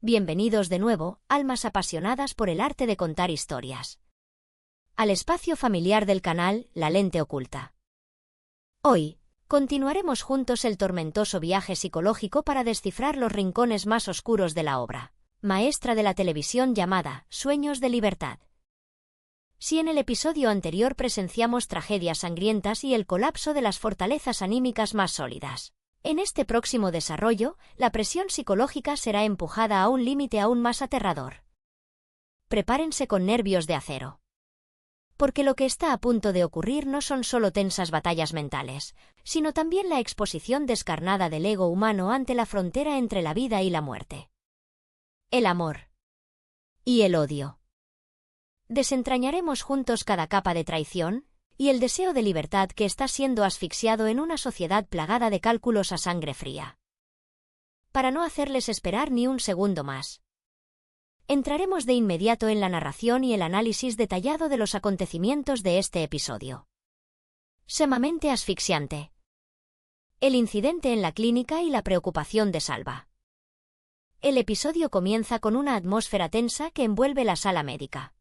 Bienvenidos de nuevo, almas apasionadas por el arte de contar historias, al espacio familiar del canal La Lente Oculta. Hoy, continuaremos juntos el tormentoso viaje psicológico para descifrar los rincones más oscuros de la obra maestra de la televisión llamada Sueños de Libertad. Si en el episodio anterior presenciamos tragedias sangrientas y el colapso de las fortalezas anímicas más sólidas, en este próximo desarrollo, la presión psicológica será empujada a un límite aún más aterrador. Prepárense con nervios de acero. Porque lo que está a punto de ocurrir no son solo tensas batallas mentales, sino también la exposición descarnada del ego humano ante la frontera entre la vida y la muerte. El amor. Y el odio. Desentrañaremos juntos cada capa de traición y el deseo de libertad que está siendo asfixiado en una sociedad plagada de cálculos a sangre fría. Para no hacerles esperar ni un segundo más, entraremos de inmediato en la narración y el análisis detallado de los acontecimientos de este episodio. Sumamente asfixiante. El incidente en la clínica y la preocupación de Salva. El episodio comienza con una atmósfera tensa que envuelve la sala médica,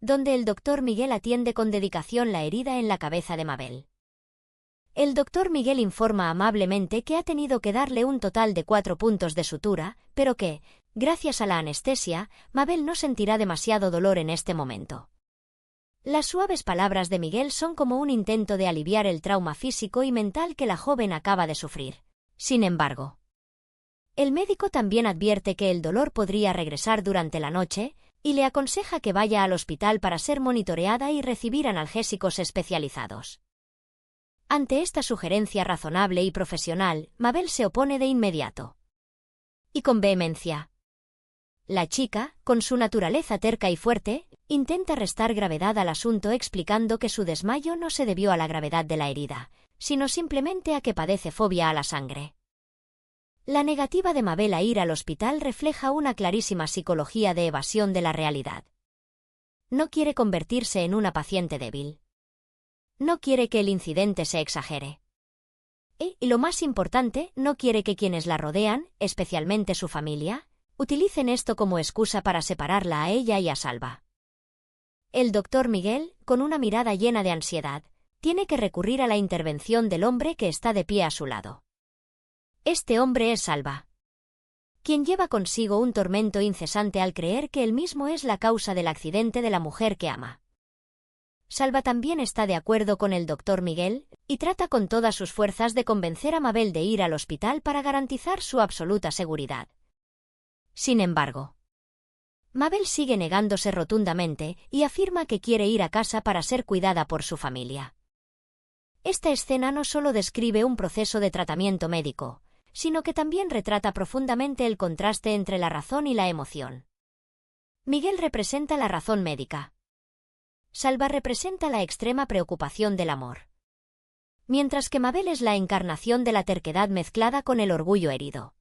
donde el doctor Miguel atiende con dedicación la herida en la cabeza de Mabel. El doctor Miguel informa amablemente que ha tenido que darle un total de 4 puntos de sutura, pero que, gracias a la anestesia, Mabel no sentirá demasiado dolor en este momento. Las suaves palabras de Miguel son como un intento de aliviar el trauma físico y mental que la joven acaba de sufrir. Sin embargo, el médico también advierte que el dolor podría regresar durante la noche, y le aconseja que vaya al hospital para ser monitoreada y recibir analgésicos especializados. Ante esta sugerencia razonable y profesional, Mabel se opone de inmediato. Y con vehemencia. La chica, con su naturaleza terca y fuerte, intenta restar gravedad al asunto explicando que su desmayo no se debió a la gravedad de la herida, sino simplemente a que padece fobia a la sangre. La negativa de Mabel a ir al hospital refleja una clarísima psicología de evasión de la realidad. No quiere convertirse en una paciente débil. No quiere que el incidente se exagere. Y lo más importante, no quiere que quienes la rodean, especialmente su familia, utilicen esto como excusa para separarla a ella y a Salva. El doctor Miguel, con una mirada llena de ansiedad, tiene que recurrir a la intervención del hombre que está de pie a su lado. Este hombre es Salva, quien lleva consigo un tormento incesante al creer que él mismo es la causa del accidente de la mujer que ama. Salva también está de acuerdo con el doctor Miguel, y trata con todas sus fuerzas de convencer a Mabel de ir al hospital para garantizar su absoluta seguridad. Sin embargo, Mabel sigue negándose rotundamente y afirma que quiere ir a casa para ser cuidada por su familia. Esta escena no solo describe un proceso de tratamiento médico, sino que también retrata profundamente el contraste entre la razón y la emoción. Miguel representa la razón médica. Salva representa la extrema preocupación del amor. Mientras que Mabel es la encarnación de la terquedad mezclada con el orgullo herido.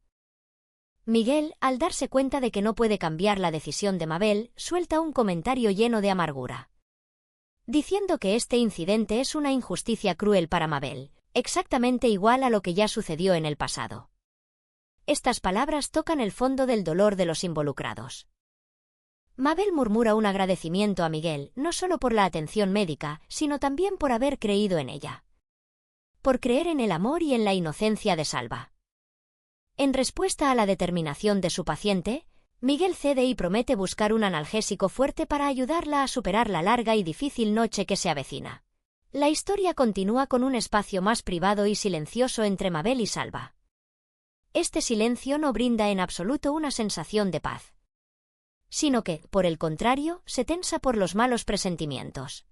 Miguel, al darse cuenta de que no puede cambiar la decisión de Mabel, suelta un comentario lleno de amargura, diciendo que este incidente es una injusticia cruel para Mabel, exactamente igual a lo que ya sucedió en el pasado. Estas palabras tocan el fondo del dolor de los involucrados. Mabel murmura un agradecimiento a Miguel, no solo por la atención médica, sino también por haber creído en ella. Por creer en el amor y en la inocencia de Salva. En respuesta a la determinación de su paciente, Miguel cede y promete buscar un analgésico fuerte para ayudarla a superar la larga y difícil noche que se avecina. La historia continúa con un espacio más privado y silencioso entre Mabel y Salva. Este silencio no brinda en absoluto una sensación de paz, sino que, por el contrario, se tensa por los malos presentimientos.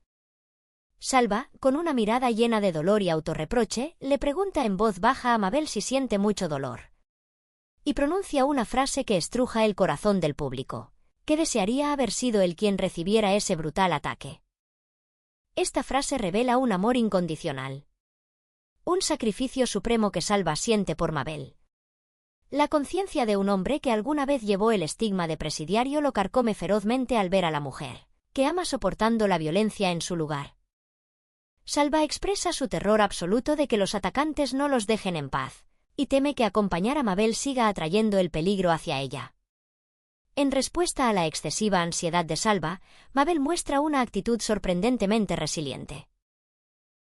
Salva, con una mirada llena de dolor y autorreproche, le pregunta en voz baja a Mabel si siente mucho dolor. Y pronuncia una frase que estruja el corazón del público, que desearía haber sido él quien recibiera ese brutal ataque. Esta frase revela un amor incondicional. Un sacrificio supremo que Salva siente por Mabel. La conciencia de un hombre que alguna vez llevó el estigma de presidiario lo carcome ferozmente al ver a la mujer, que ama soportando la violencia en su lugar. Salva expresa su terror absoluto de que los atacantes no los dejen en paz, y teme que acompañar a Mabel siga atrayendo el peligro hacia ella. En respuesta a la excesiva ansiedad de Salva, Mabel muestra una actitud sorprendentemente resiliente.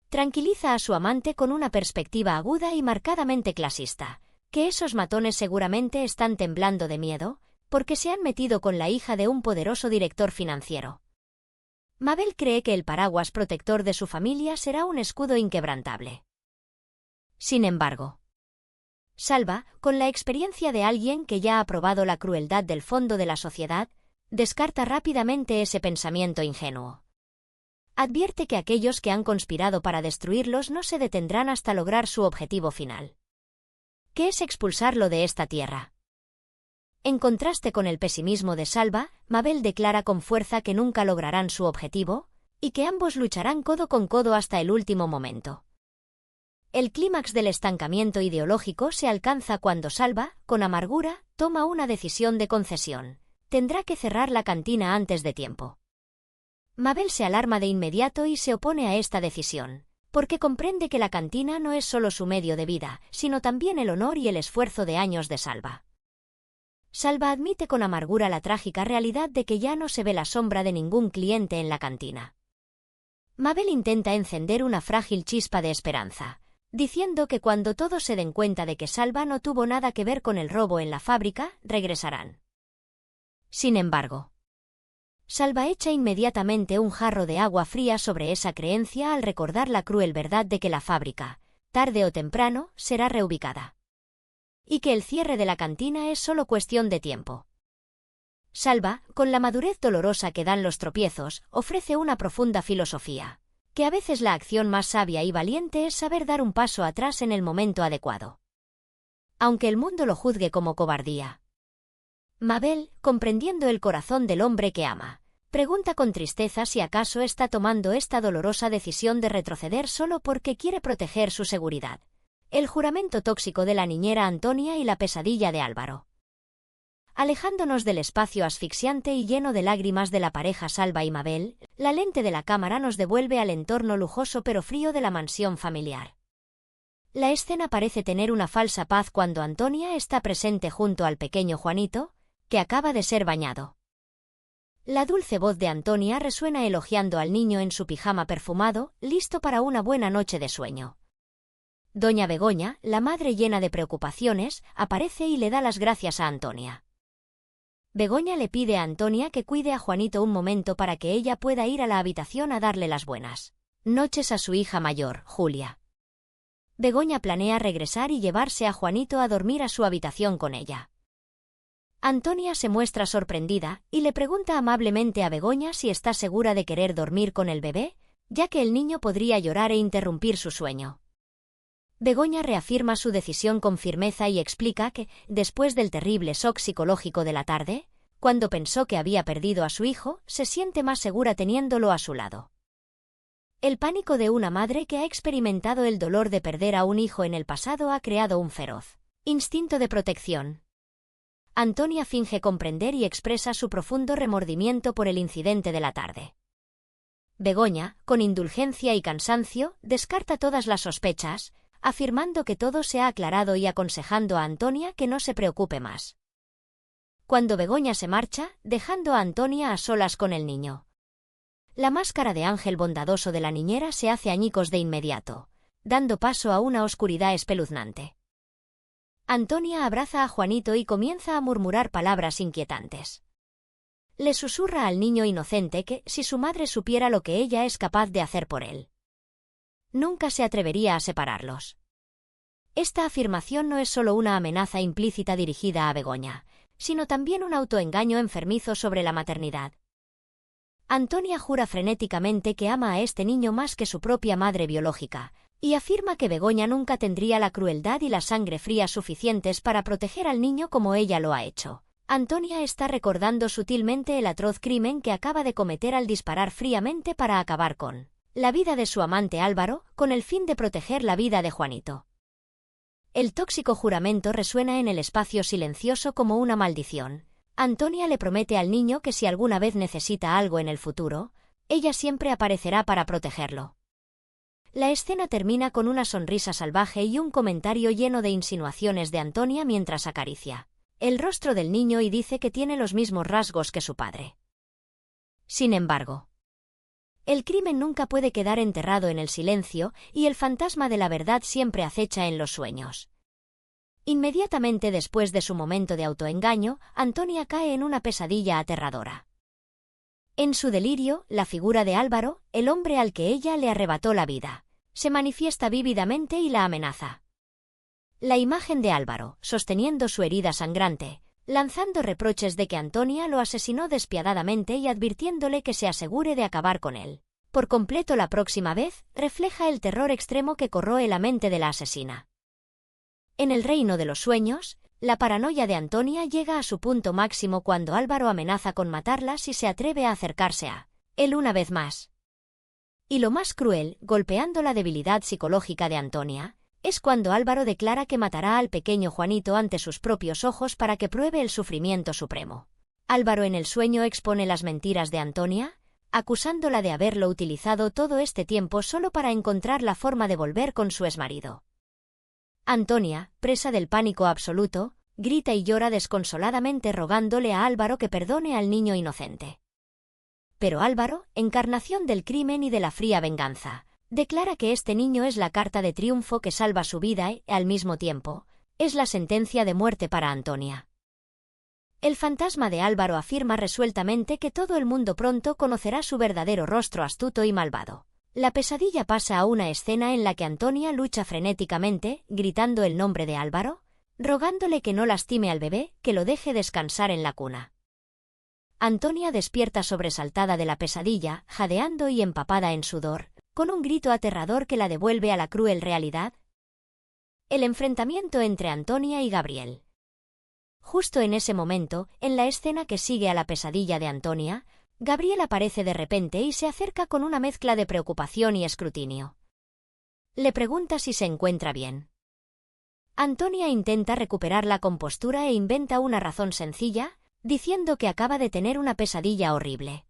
Tranquiliza a su amante con una perspectiva aguda y marcadamente clasista, que esos matones seguramente están temblando de miedo, porque se han metido con la hija de un poderoso director financiero. Mabel cree que el paraguas protector de su familia será un escudo inquebrantable. Sin embargo, Salva, con la experiencia de alguien que ya ha probado la crueldad del fondo de la sociedad, descarta rápidamente ese pensamiento ingenuo. Advierte que aquellos que han conspirado para destruirlos no se detendrán hasta lograr su objetivo final, que es expulsarlo de esta tierra. En contraste con el pesimismo de Salva, Mabel declara con fuerza que nunca lograrán su objetivo, y que ambos lucharán codo con codo hasta el último momento. El clímax del estancamiento ideológico se alcanza cuando Salva, con amargura, toma una decisión de concesión. Tendrá que cerrar la cantina antes de tiempo. Mabel se alarma de inmediato y se opone a esta decisión, porque comprende que la cantina no es solo su medio de vida, sino también el honor y el esfuerzo de años de Salva. Salva admite con amargura la trágica realidad de que ya no se ve la sombra de ningún cliente en la cantina. Mabel intenta encender una frágil chispa de esperanza, diciendo que cuando todos se den cuenta de que Salva no tuvo nada que ver con el robo en la fábrica, regresarán. Sin embargo, Salva echa inmediatamente un jarro de agua fría sobre esa creencia al recordar la cruel verdad de que la fábrica, tarde o temprano, será reubicada. Y que el cierre de la cantina es solo cuestión de tiempo. Salva, con la madurez dolorosa que dan los tropiezos, ofrece una profunda filosofía, que a veces la acción más sabia y valiente es saber dar un paso atrás en el momento adecuado, aunque el mundo lo juzgue como cobardía. Mabel, comprendiendo el corazón del hombre que ama, pregunta con tristeza si acaso está tomando esta dolorosa decisión de retroceder solo porque quiere proteger su seguridad, el juramento tóxico de la niñera Antonia y la pesadilla de Álvaro. Alejándonos del espacio asfixiante y lleno de lágrimas de la pareja Salva y Mabel, la lente de la cámara nos devuelve al entorno lujoso pero frío de la mansión familiar. La escena parece tener una falsa paz cuando Antonia está presente junto al pequeño Juanito, que acaba de ser bañado. La dulce voz de Antonia resuena elogiando al niño en su pijama perfumado, listo para una buena noche de sueño. Doña Begoña, la madre llena de preocupaciones, aparece y le da las gracias a Antonia. Begoña le pide a Antonia que cuide a Juanito un momento para que ella pueda ir a la habitación a darle las buenas noches a su hija mayor, Julia. Begoña planea regresar y llevarse a Juanito a dormir a su habitación con ella. Antonia se muestra sorprendida y le pregunta amablemente a Begoña si está segura de querer dormir con el bebé, ya que el niño podría llorar e interrumpir su sueño. Begoña reafirma su decisión con firmeza y explica que, después del terrible shock psicológico de la tarde, cuando pensó que había perdido a su hijo, se siente más segura teniéndolo a su lado. El pánico de una madre que ha experimentado el dolor de perder a un hijo en el pasado ha creado un feroz instinto de protección. Antonia finge comprender y expresa su profundo remordimiento por el incidente de la tarde. Begoña, con indulgencia y cansancio, descarta todas las sospechas, afirmando que todo se ha aclarado y aconsejando a Antonia que no se preocupe más. Cuando Begoña se marcha, dejando a Antonia a solas con el niño, la máscara de ángel bondadoso de la niñera se hace añicos de inmediato, dando paso a una oscuridad espeluznante. Antonia abraza a Juanito y comienza a murmurar palabras inquietantes. Le susurra al niño inocente que, si su madre supiera lo que ella es capaz de hacer por él, nunca se atrevería a separarlos. Esta afirmación no es solo una amenaza implícita dirigida a Begoña, sino también un autoengaño enfermizo sobre la maternidad. Antonia jura frenéticamente que ama a este niño más que su propia madre biológica, y afirma que Begoña nunca tendría la crueldad y la sangre fría suficientes para proteger al niño como ella lo ha hecho. Antonia está recordando sutilmente el atroz crimen que acaba de cometer al disparar fríamente para acabar con la vida de su amante Álvaro, con el fin de proteger la vida de Juanito. El tóxico juramento resuena en el espacio silencioso como una maldición. Antonia le promete al niño que si alguna vez necesita algo en el futuro, ella siempre aparecerá para protegerlo. La escena termina con una sonrisa salvaje y un comentario lleno de insinuaciones de Antonia mientras acaricia el rostro del niño y dice que tiene los mismos rasgos que su padre. Sin embargo, el crimen nunca puede quedar enterrado en el silencio y el fantasma de la verdad siempre acecha en los sueños. Inmediatamente después de su momento de autoengaño, Antonia cae en una pesadilla aterradora. En su delirio, la figura de Álvaro, el hombre al que ella le arrebató la vida, se manifiesta vívidamente y la amenaza. La imagen de Álvaro, sosteniendo su herida sangrante, lanzando reproches de que Antonia lo asesinó despiadadamente y advirtiéndole que se asegure de acabar con él por completo la próxima vez, refleja el terror extremo que corroe la mente de la asesina. En el reino de los sueños, la paranoia de Antonia llega a su punto máximo cuando Álvaro amenaza con matarla si se atreve a acercarse a él una vez más. Y lo más cruel, golpeando la debilidad psicológica de Antonia, es cuando Álvaro declara que matará al pequeño Juanito ante sus propios ojos para que pruebe el sufrimiento supremo. Álvaro en el sueño expone las mentiras de Antonia, acusándola de haberlo utilizado todo este tiempo solo para encontrar la forma de volver con su exmarido. Antonia, presa del pánico absoluto, grita y llora desconsoladamente rogándole a Álvaro que perdone al niño inocente. Pero Álvaro, encarnación del crimen y de la fría venganza, declara que este niño es la carta de triunfo que salva su vida y, al mismo tiempo, es la sentencia de muerte para Antonia. El fantasma de Álvaro afirma resueltamente que todo el mundo pronto conocerá su verdadero rostro astuto y malvado. La pesadilla pasa a una escena en la que Antonia lucha frenéticamente, gritando el nombre de Álvaro, rogándole que no lastime al bebé, que lo deje descansar en la cuna. Antonia despierta sobresaltada de la pesadilla, jadeando y empapada en sudor, con un grito aterrador que la devuelve a la cruel realidad. El enfrentamiento entre Antonia y Gabriel. Justo en ese momento, en la escena que sigue a la pesadilla de Antonia, Gabriel aparece de repente y se acerca con una mezcla de preocupación y escrutinio. Le pregunta si se encuentra bien. Antonia intenta recuperar la compostura e inventa una razón sencilla, diciendo que acaba de tener una pesadilla horrible.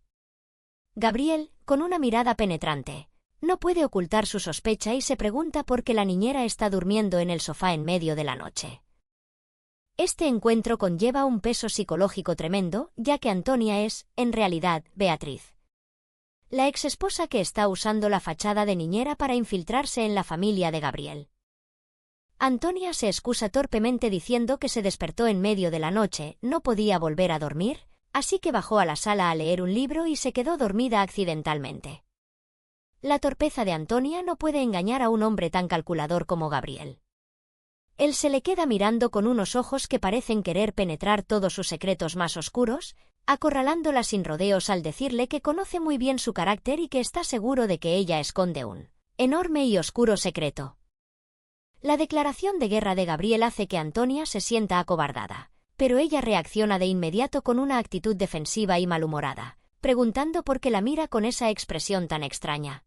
Gabriel, con una mirada penetrante, no puede ocultar su sospecha y se pregunta por qué la niñera está durmiendo en el sofá en medio de la noche. Este encuentro conlleva un peso psicológico tremendo, ya que Antonia es, en realidad, Beatriz, la exesposa que está usando la fachada de niñera para infiltrarse en la familia de Gabriel. Antonia se excusa torpemente diciendo que se despertó en medio de la noche, no podía volver a dormir, así que bajó a la sala a leer un libro y se quedó dormida accidentalmente. La torpeza de Antonia no puede engañar a un hombre tan calculador como Gabriel. Él se le queda mirando con unos ojos que parecen querer penetrar todos sus secretos más oscuros, acorralándola sin rodeos al decirle que conoce muy bien su carácter y que está seguro de que ella esconde un enorme y oscuro secreto. La declaración de guerra de Gabriel hace que Antonia se sienta acobardada, pero ella reacciona de inmediato con una actitud defensiva y malhumorada, preguntando por qué la mira con esa expresión tan extraña.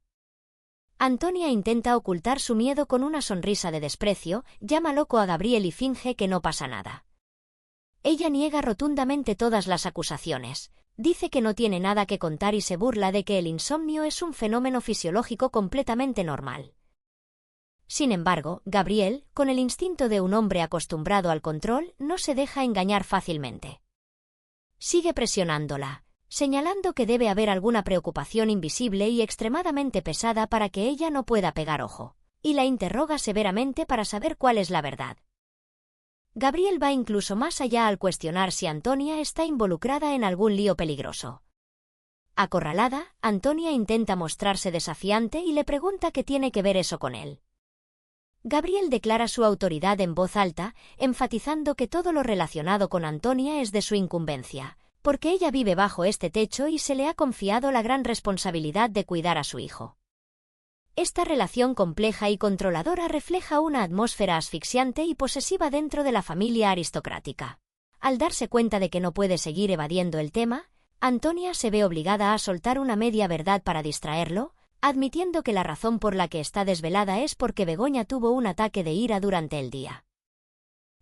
Antonia intenta ocultar su miedo con una sonrisa de desprecio, llama loco a Gabriel y finge que no pasa nada. Ella niega rotundamente todas las acusaciones, dice que no tiene nada que contar y se burla de que el insomnio es un fenómeno fisiológico completamente normal. Sin embargo, Gabriel, con el instinto de un hombre acostumbrado al control, no se deja engañar fácilmente. Sigue presionándola, señalando que debe haber alguna preocupación invisible y extremadamente pesada para que ella no pueda pegar ojo, y la interroga severamente para saber cuál es la verdad. Gabriel va incluso más allá al cuestionar si Antonia está involucrada en algún lío peligroso. Acorralada, Antonia intenta mostrarse desafiante y le pregunta qué tiene que ver eso con él. Gabriel declara su autoridad en voz alta, enfatizando que todo lo relacionado con Antonia es de su incumbencia, porque ella vive bajo este techo y se le ha confiado la gran responsabilidad de cuidar a su hijo. Esta relación compleja y controladora refleja una atmósfera asfixiante y posesiva dentro de la familia aristocrática. Al darse cuenta de que no puede seguir evadiendo el tema, Antonia se ve obligada a soltar una media verdad para distraerlo, admitiendo que la razón por la que está desvelada es porque Begoña tuvo un ataque de ira durante el día.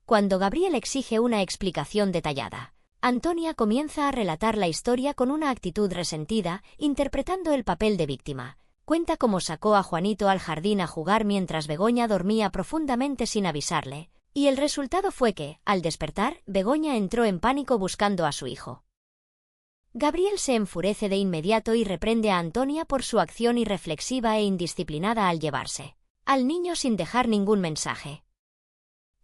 Cuando Gabriel exige una explicación detallada, Antonia comienza a relatar la historia con una actitud resentida, interpretando el papel de víctima. Cuenta cómo sacó a Juanito al jardín a jugar mientras Begoña dormía profundamente sin avisarle, Y el resultado fue que, al despertar, Begoña entró en pánico buscando a su hijo. Gabriel se enfurece de inmediato y reprende a Antonia por su acción irreflexiva e indisciplinada al llevarse al niño sin dejar ningún mensaje.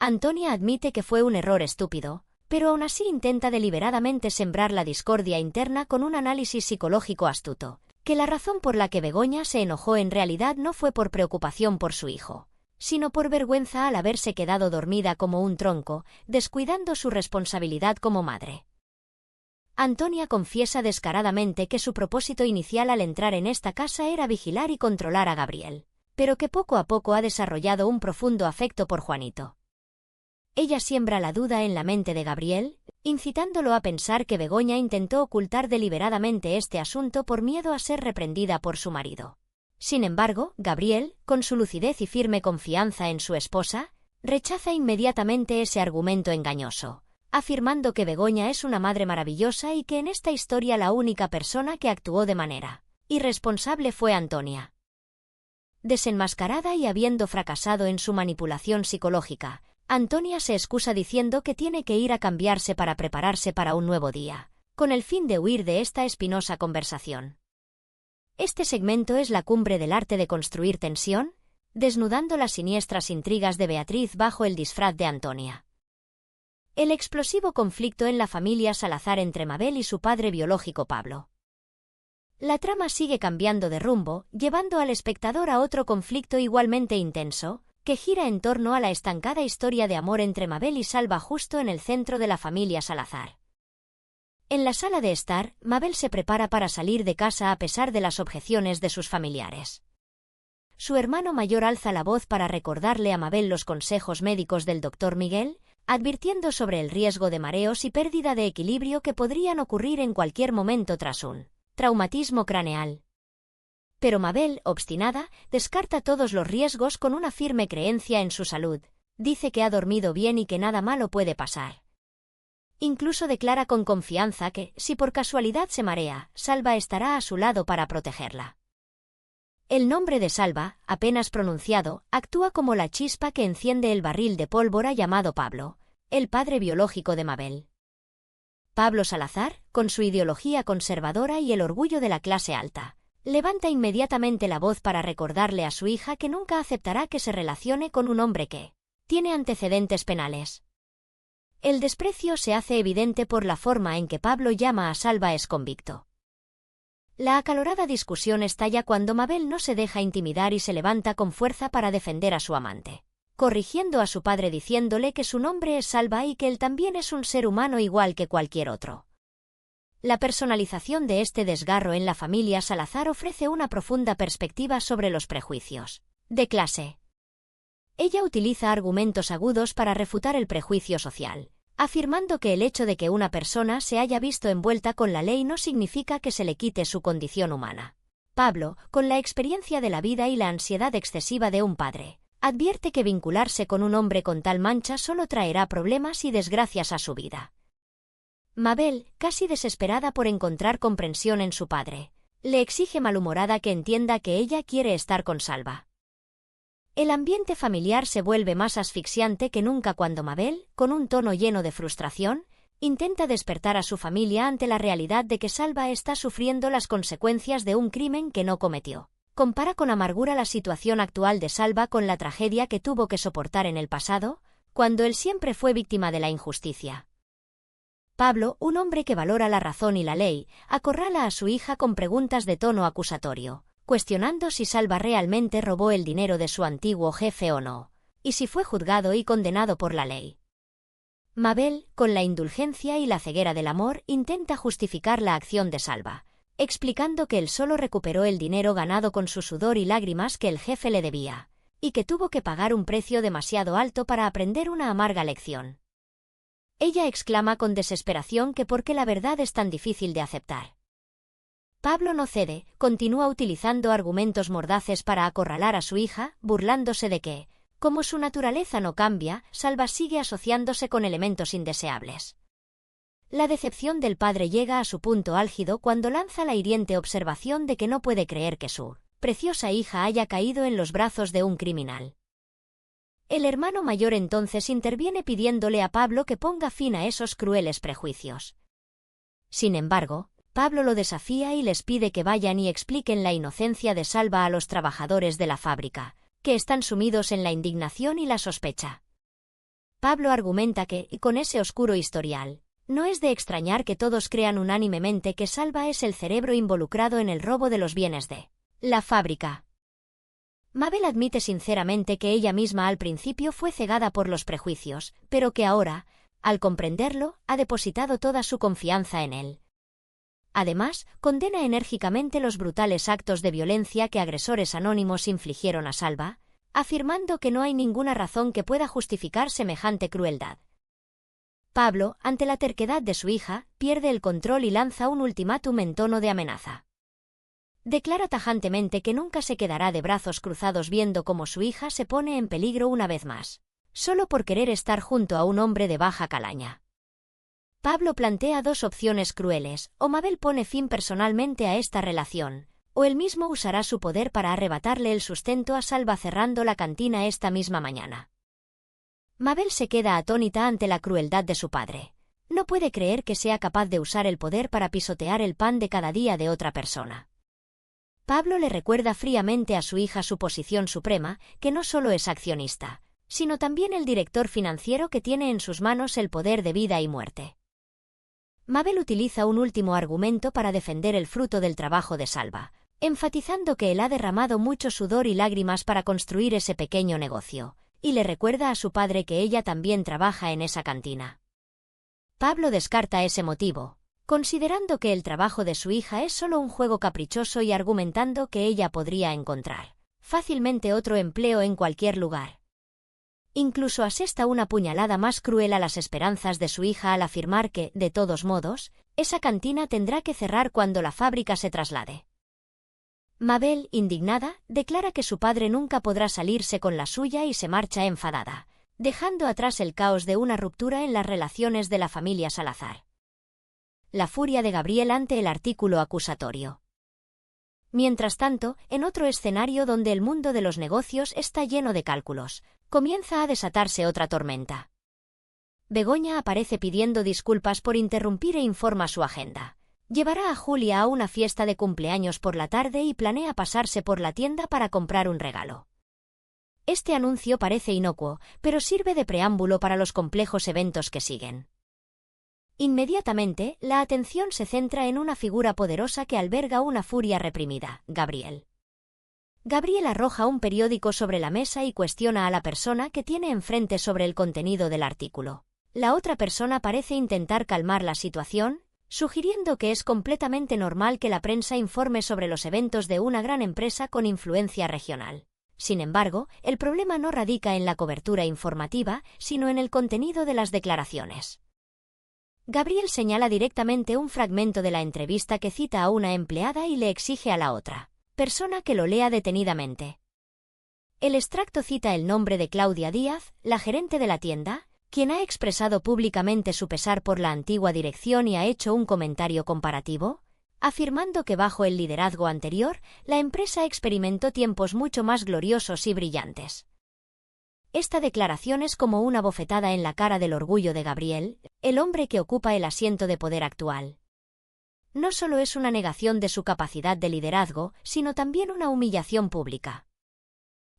Antonia admite que fue un error estúpido, pero aún así intenta deliberadamente sembrar la discordia interna con un análisis psicológico astuto, que la razón por la que Begoña se enojó en realidad no fue por preocupación por su hijo, sino por vergüenza al haberse quedado dormida como un tronco, descuidando su responsabilidad como madre. Antonia confiesa descaradamente que su propósito inicial al entrar en esta casa era vigilar y controlar a Gabriel, pero que poco a poco ha desarrollado un profundo afecto por Juanito. Ella siembra la duda en la mente de Gabriel, incitándolo a pensar que Begoña intentó ocultar deliberadamente este asunto por miedo a ser reprendida por su marido. Sin embargo, Gabriel, con su lucidez y firme confianza en su esposa, rechaza inmediatamente ese argumento engañoso, afirmando que Begoña es una madre maravillosa y que en esta historia la única persona que actuó de manera irresponsable fue Antonia. Desenmascarada y habiendo fracasado en su manipulación psicológica, Antonia se excusa diciendo que tiene que ir a cambiarse para prepararse para un nuevo día, con el fin de huir de esta espinosa conversación. Este segmento es la cumbre del arte de construir tensión, desnudando las siniestras intrigas de Beatriz bajo el disfraz de Antonia. El explosivo conflicto en la familia Salazar entre Mabel y su padre biológico Pablo. La trama sigue cambiando de rumbo, llevando al espectador a otro conflicto igualmente intenso, que gira en torno a la estancada historia de amor entre Mabel y Salva justo en el centro de la familia Salazar. En la sala de estar, Mabel se prepara para salir de casa a pesar de las objeciones de sus familiares. Su hermano mayor alza la voz para recordarle a Mabel los consejos médicos del doctor Miguel, advirtiendo sobre el riesgo de mareos y pérdida de equilibrio que podrían ocurrir en cualquier momento tras un traumatismo craneal. Pero Mabel, obstinada, descarta todos los riesgos con una firme creencia en su salud. Dice que ha dormido bien y que nada malo puede pasar. Incluso declara con confianza que, si por casualidad se marea, Salva estará a su lado para protegerla. El nombre de Salva, apenas pronunciado, actúa como la chispa que enciende el barril de pólvora llamado Pablo, el padre biológico de Mabel. Pablo Salazar, con su ideología conservadora y el orgullo de la clase alta, levanta inmediatamente la voz para recordarle a su hija que nunca aceptará que se relacione con un hombre que tiene antecedentes penales. El desprecio se hace evidente por la forma en que Pablo llama a Salva exconvicto. La acalorada discusión estalla cuando Mabel no se deja intimidar y se levanta con fuerza para defender a su amante, corrigiendo a su padre diciéndole que su nombre es Salva y que él también es un ser humano igual que cualquier otro. La personalización de este desgarro en la familia Salazar ofrece una profunda perspectiva sobre los prejuicios de clase. Ella utiliza argumentos agudos para refutar el prejuicio social, afirmando que el hecho de que una persona se haya visto envuelta con la ley no significa que se le quite su condición humana. Pablo, con la experiencia de la vida y la ansiedad excesiva de un padre, advierte que vincularse con un hombre con tal mancha solo traerá problemas y desgracias a su vida. Mabel, casi desesperada por encontrar comprensión en su padre, le exige malhumorada que entienda que ella quiere estar con Salva. El ambiente familiar se vuelve más asfixiante que nunca cuando Mabel, con un tono lleno de frustración, intenta despertar a su familia ante la realidad de que Salva está sufriendo las consecuencias de un crimen que no cometió. Compara con amargura la situación actual de Salva con la tragedia que tuvo que soportar en el pasado, cuando él siempre fue víctima de la injusticia. Pablo, un hombre que valora la razón y la ley, acorrala a su hija con preguntas de tono acusatorio, cuestionando si Salva realmente robó el dinero de su antiguo jefe o no, y si fue juzgado y condenado por la ley. Mabel, con la indulgencia y la ceguera del amor, intenta justificar la acción de Salva, explicando que él solo recuperó el dinero ganado con su sudor y lágrimas que el jefe le debía, y que tuvo que pagar un precio demasiado alto para aprender una amarga lección. Ella exclama con desesperación que por qué la verdad es tan difícil de aceptar. Pablo no cede, continúa utilizando argumentos mordaces para acorralar a su hija, burlándose de que, como su naturaleza no cambia, Salva sigue asociándose con elementos indeseables. La decepción del padre llega a su punto álgido cuando lanza la hiriente observación de que no puede creer que su preciosa hija haya caído en los brazos de un criminal. El hermano mayor entonces interviene pidiéndole a Pablo que ponga fin a esos crueles prejuicios. Sin embargo, Pablo lo desafía y les pide que vayan y expliquen la inocencia de Salva a los trabajadores de la fábrica, que están sumidos en la indignación y la sospecha. Pablo argumenta que, y con ese oscuro historial, no es de extrañar que todos crean unánimemente que Salva es el cerebro involucrado en el robo de los bienes de la fábrica. Mabel admite sinceramente que ella misma al principio fue cegada por los prejuicios, pero que ahora, al comprenderlo, ha depositado toda su confianza en él. Además, condena enérgicamente los brutales actos de violencia que agresores anónimos infligieron a Salva, afirmando que no hay ninguna razón que pueda justificar semejante crueldad. Pablo, ante la terquedad de su hija, pierde el control y lanza un ultimátum en tono de amenaza. Declara tajantemente que nunca se quedará de brazos cruzados viendo cómo su hija se pone en peligro una vez más, solo por querer estar junto a un hombre de baja calaña. Pablo plantea dos opciones crueles: o Mabel pone fin personalmente a esta relación, o él mismo usará su poder para arrebatarle el sustento a Salva cerrando la cantina esta misma mañana. Mabel se queda atónita ante la crueldad de su padre. No puede creer que sea capaz de usar el poder para pisotear el pan de cada día de otra persona. Pablo le recuerda fríamente a su hija su posición suprema, que no solo es accionista, sino también el director financiero que tiene en sus manos el poder de vida y muerte. Mabel utiliza un último argumento para defender el fruto del trabajo de Salva, enfatizando que él ha derramado mucho sudor y lágrimas para construir ese pequeño negocio, y le recuerda a su padre que ella también trabaja en esa cantina. Pablo descarta ese motivo, considerando que el trabajo de su hija es solo un juego caprichoso y argumentando que ella podría encontrar fácilmente otro empleo en cualquier lugar. Incluso asesta una puñalada más cruel a las esperanzas de su hija al afirmar que, de todos modos, esa cantina tendrá que cerrar cuando la fábrica se traslade. Mabel, indignada, declara que su padre nunca podrá salirse con la suya y se marcha enfadada, dejando atrás el caos de una ruptura en las relaciones de la familia Salazar. La furia de Gabriel ante el artículo acusatorio. Mientras tanto, en otro escenario donde el mundo de los negocios está lleno de cálculos, comienza a desatarse otra tormenta. Begoña aparece pidiendo disculpas por interrumpir e informa su agenda. Llevará a Julia a una fiesta de cumpleaños por la tarde y planea pasarse por la tienda para comprar un regalo. Este anuncio parece inocuo, pero sirve de preámbulo para los complejos eventos que siguen. Inmediatamente, la atención se centra en una figura poderosa que alberga una furia reprimida: Gabriel. Gabriel arroja un periódico sobre la mesa y cuestiona a la persona que tiene enfrente sobre el contenido del artículo. La otra persona parece intentar calmar la situación, sugiriendo que es completamente normal que la prensa informe sobre los eventos de una gran empresa con influencia regional. Sin embargo, el problema no radica en la cobertura informativa, sino en el contenido de las declaraciones. Gabriel señala directamente un fragmento de la entrevista que cita a una empleada y le exige a la otra persona que lo lea detenidamente. El extracto cita el nombre de Claudia Díaz, la gerente de la tienda, quien ha expresado públicamente su pesar por la antigua dirección y ha hecho un comentario comparativo, afirmando que bajo el liderazgo anterior, la empresa experimentó tiempos mucho más gloriosos y brillantes. Esta declaración es como una bofetada en la cara del orgullo de Gabriel, el hombre que ocupa el asiento de poder actual. No solo es una negación de su capacidad de liderazgo, sino también una humillación pública.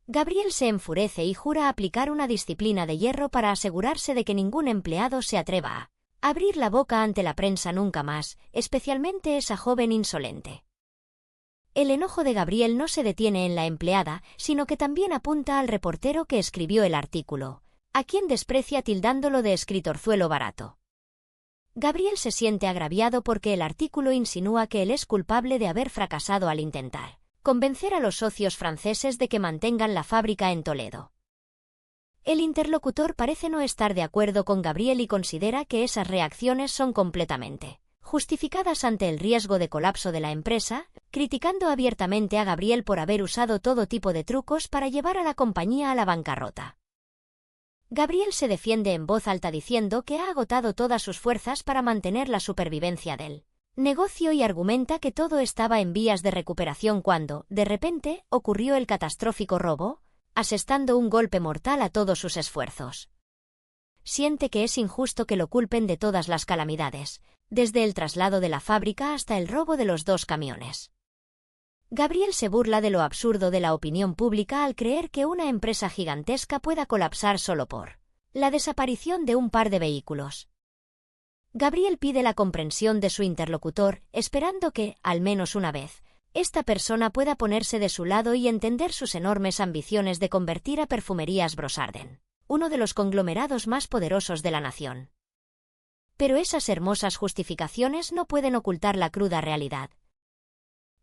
Gabriel se enfurece y jura aplicar una disciplina de hierro para asegurarse de que ningún empleado se atreva a abrir la boca ante la prensa nunca más, especialmente esa joven insolente. El enojo de Gabriel no se detiene en la empleada, sino que también apunta al reportero que escribió el artículo, a quien desprecia tildándolo de escritorzuelo barato. Gabriel se siente agraviado porque el artículo insinúa que él es culpable de haber fracasado al intentar convencer a los socios franceses de que mantengan la fábrica en Toledo. El interlocutor parece no estar de acuerdo con Gabriel y considera que esas reacciones son completamente justificadas ante el riesgo de colapso de la empresa, criticando abiertamente a Gabriel por haber usado todo tipo de trucos para llevar a la compañía a la bancarrota. Gabriel se defiende en voz alta diciendo que ha agotado todas sus fuerzas para mantener la supervivencia del negocio y argumenta que todo estaba en vías de recuperación cuando, de repente, ocurrió el catastrófico robo, asestando un golpe mortal a todos sus esfuerzos. Siente que es injusto que lo culpen de todas las calamidades, desde el traslado de la fábrica hasta el robo de los 2 camiones. Gabriel se burla de lo absurdo de la opinión pública al creer que una empresa gigantesca pueda colapsar solo por la desaparición de un par de vehículos. Gabriel pide la comprensión de su interlocutor, esperando que, al menos una vez, esta persona pueda ponerse de su lado y entender sus enormes ambiciones de convertir a Perfumerías Brosarden, uno de los conglomerados más poderosos de la nación. Pero esas hermosas justificaciones no pueden ocultar la cruda realidad.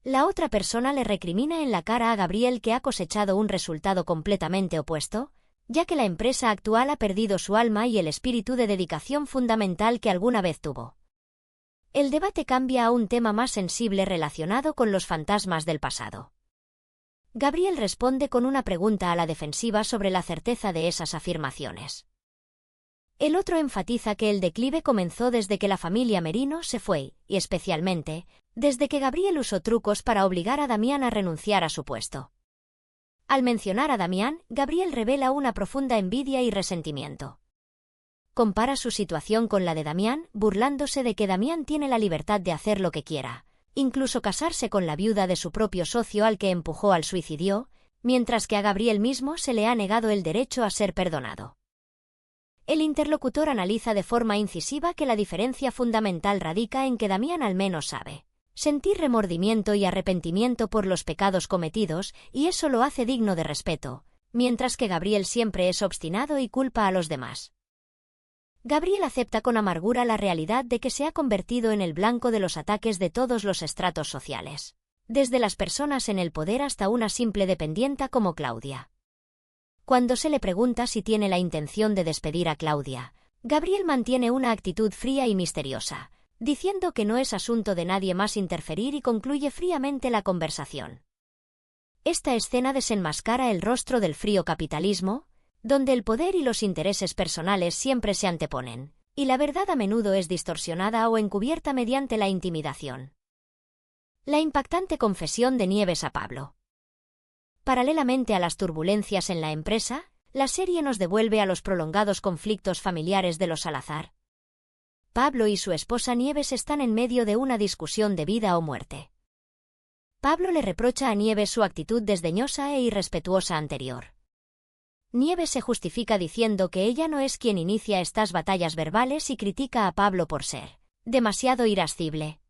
La otra persona le recrimina en la cara a Gabriel que ha cosechado un resultado completamente opuesto, ya que la empresa actual ha perdido su alma y el espíritu de dedicación fundamental que alguna vez tuvo. El debate cambia a un tema más sensible relacionado con los fantasmas del pasado. Gabriel responde con una pregunta a la defensiva sobre la certeza de esas afirmaciones. El otro enfatiza que el declive comenzó desde que la familia Merino se fue, y especialmente, desde que Gabriel usó trucos para obligar a Damián a renunciar a su puesto. Al mencionar a Damián, Gabriel revela una profunda envidia y resentimiento. Compara su situación con la de Damián, burlándose de que Damián tiene la libertad de hacer lo que quiera, incluso casarse con la viuda de su propio socio al que empujó al suicidio, mientras que a Gabriel mismo se le ha negado el derecho a ser perdonado. El interlocutor analiza de forma incisiva que la diferencia fundamental radica en que Damián al menos sabe sentir remordimiento y arrepentimiento por los pecados cometidos, y eso lo hace digno de respeto, mientras que Gabriel siempre es obstinado y culpa a los demás. Gabriel acepta con amargura la realidad de que se ha convertido en el blanco de los ataques de todos los estratos sociales, desde las personas en el poder hasta una simple dependienta como Claudia. Cuando se le pregunta si tiene la intención de despedir a Claudia, Gabriel mantiene una actitud fría y misteriosa, diciendo que no es asunto de nadie más interferir y concluye fríamente la conversación. Esta escena desenmascara el rostro del frío capitalismo, donde el poder y los intereses personales siempre se anteponen, y la verdad a menudo es distorsionada o encubierta mediante la intimidación. La impactante confesión de Nieves a Pablo. Paralelamente a las turbulencias en la empresa, la serie nos devuelve a los prolongados conflictos familiares de los Salazar. Pablo y su esposa Nieves están en medio de una discusión de vida o muerte. Pablo le reprocha a Nieves su actitud desdeñosa e irrespetuosa anterior. Nieves se justifica diciendo que ella no es quien inicia estas batallas verbales y critica a Pablo por ser demasiado irascible.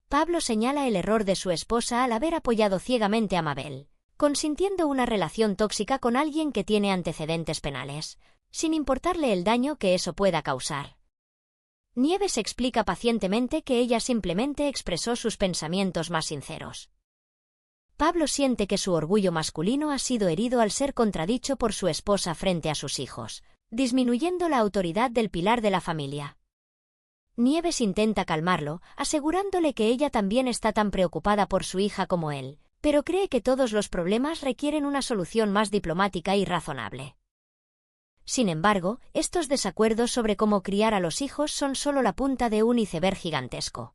Pablo señala el error de su esposa al haber apoyado ciegamente a Mabel, consintiendo una relación tóxica con alguien que tiene antecedentes penales, sin importarle el daño que eso pueda causar. Nieves explica pacientemente que ella simplemente expresó sus pensamientos más sinceros. Pablo siente que su orgullo masculino ha sido herido al ser contradicho por su esposa frente a sus hijos, disminuyendo la autoridad del pilar de la familia. Nieves intenta calmarlo, asegurándole que ella también está tan preocupada por su hija como él, pero cree que todos los problemas requieren una solución más diplomática y razonable. Sin embargo, estos desacuerdos sobre cómo criar a los hijos son solo la punta de un iceberg gigantesco.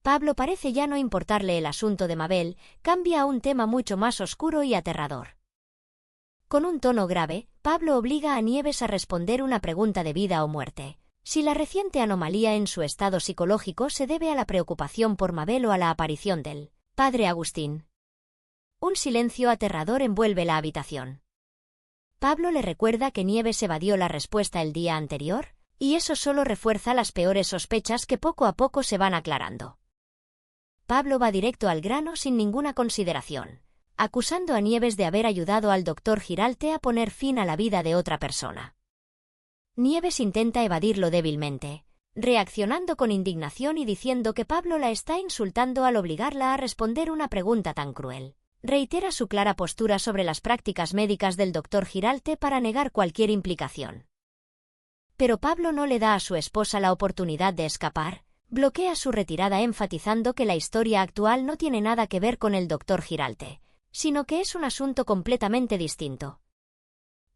Pablo parece ya no importarle el asunto de Mabel, cambia a un tema mucho más oscuro y aterrador. Con un tono grave, Pablo obliga a Nieves a responder una pregunta de vida o muerte: si la reciente anomalía en su estado psicológico se debe a la preocupación por Mabel o a la aparición del padre Agustín. Un silencio aterrador envuelve la habitación. Pablo le recuerda que Nieves evadió la respuesta el día anterior, y eso solo refuerza las peores sospechas que poco a poco se van aclarando. Pablo va directo al grano sin ninguna consideración, acusando a Nieves de haber ayudado al doctor Giralte a poner fin a la vida de otra persona. Nieves intenta evadirlo débilmente, reaccionando con indignación y diciendo que Pablo la está insultando al obligarla a responder una pregunta tan cruel. Reitera su clara postura sobre las prácticas médicas del doctor Giralte para negar cualquier implicación. Pero Pablo no le da a su esposa la oportunidad de escapar, bloquea su retirada enfatizando que la historia actual no tiene nada que ver con el doctor Giralte, sino que es un asunto completamente distinto.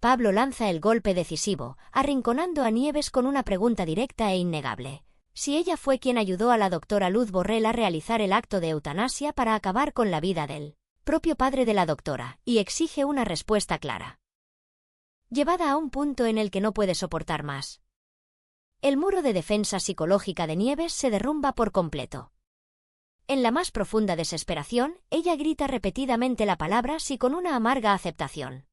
Pablo lanza el golpe decisivo, arrinconando a Nieves con una pregunta directa e innegable: si ella fue quien ayudó a la doctora Luz Borrell a realizar el acto de eutanasia para acabar con la vida del propio padre de la doctora, y exige una respuesta clara. Llevada a un punto en el que no puede soportar más. El muro de defensa psicológica de Nieves se derrumba por completo. En la más profunda desesperación, ella grita repetidamente la palabra sí con una amarga aceptación.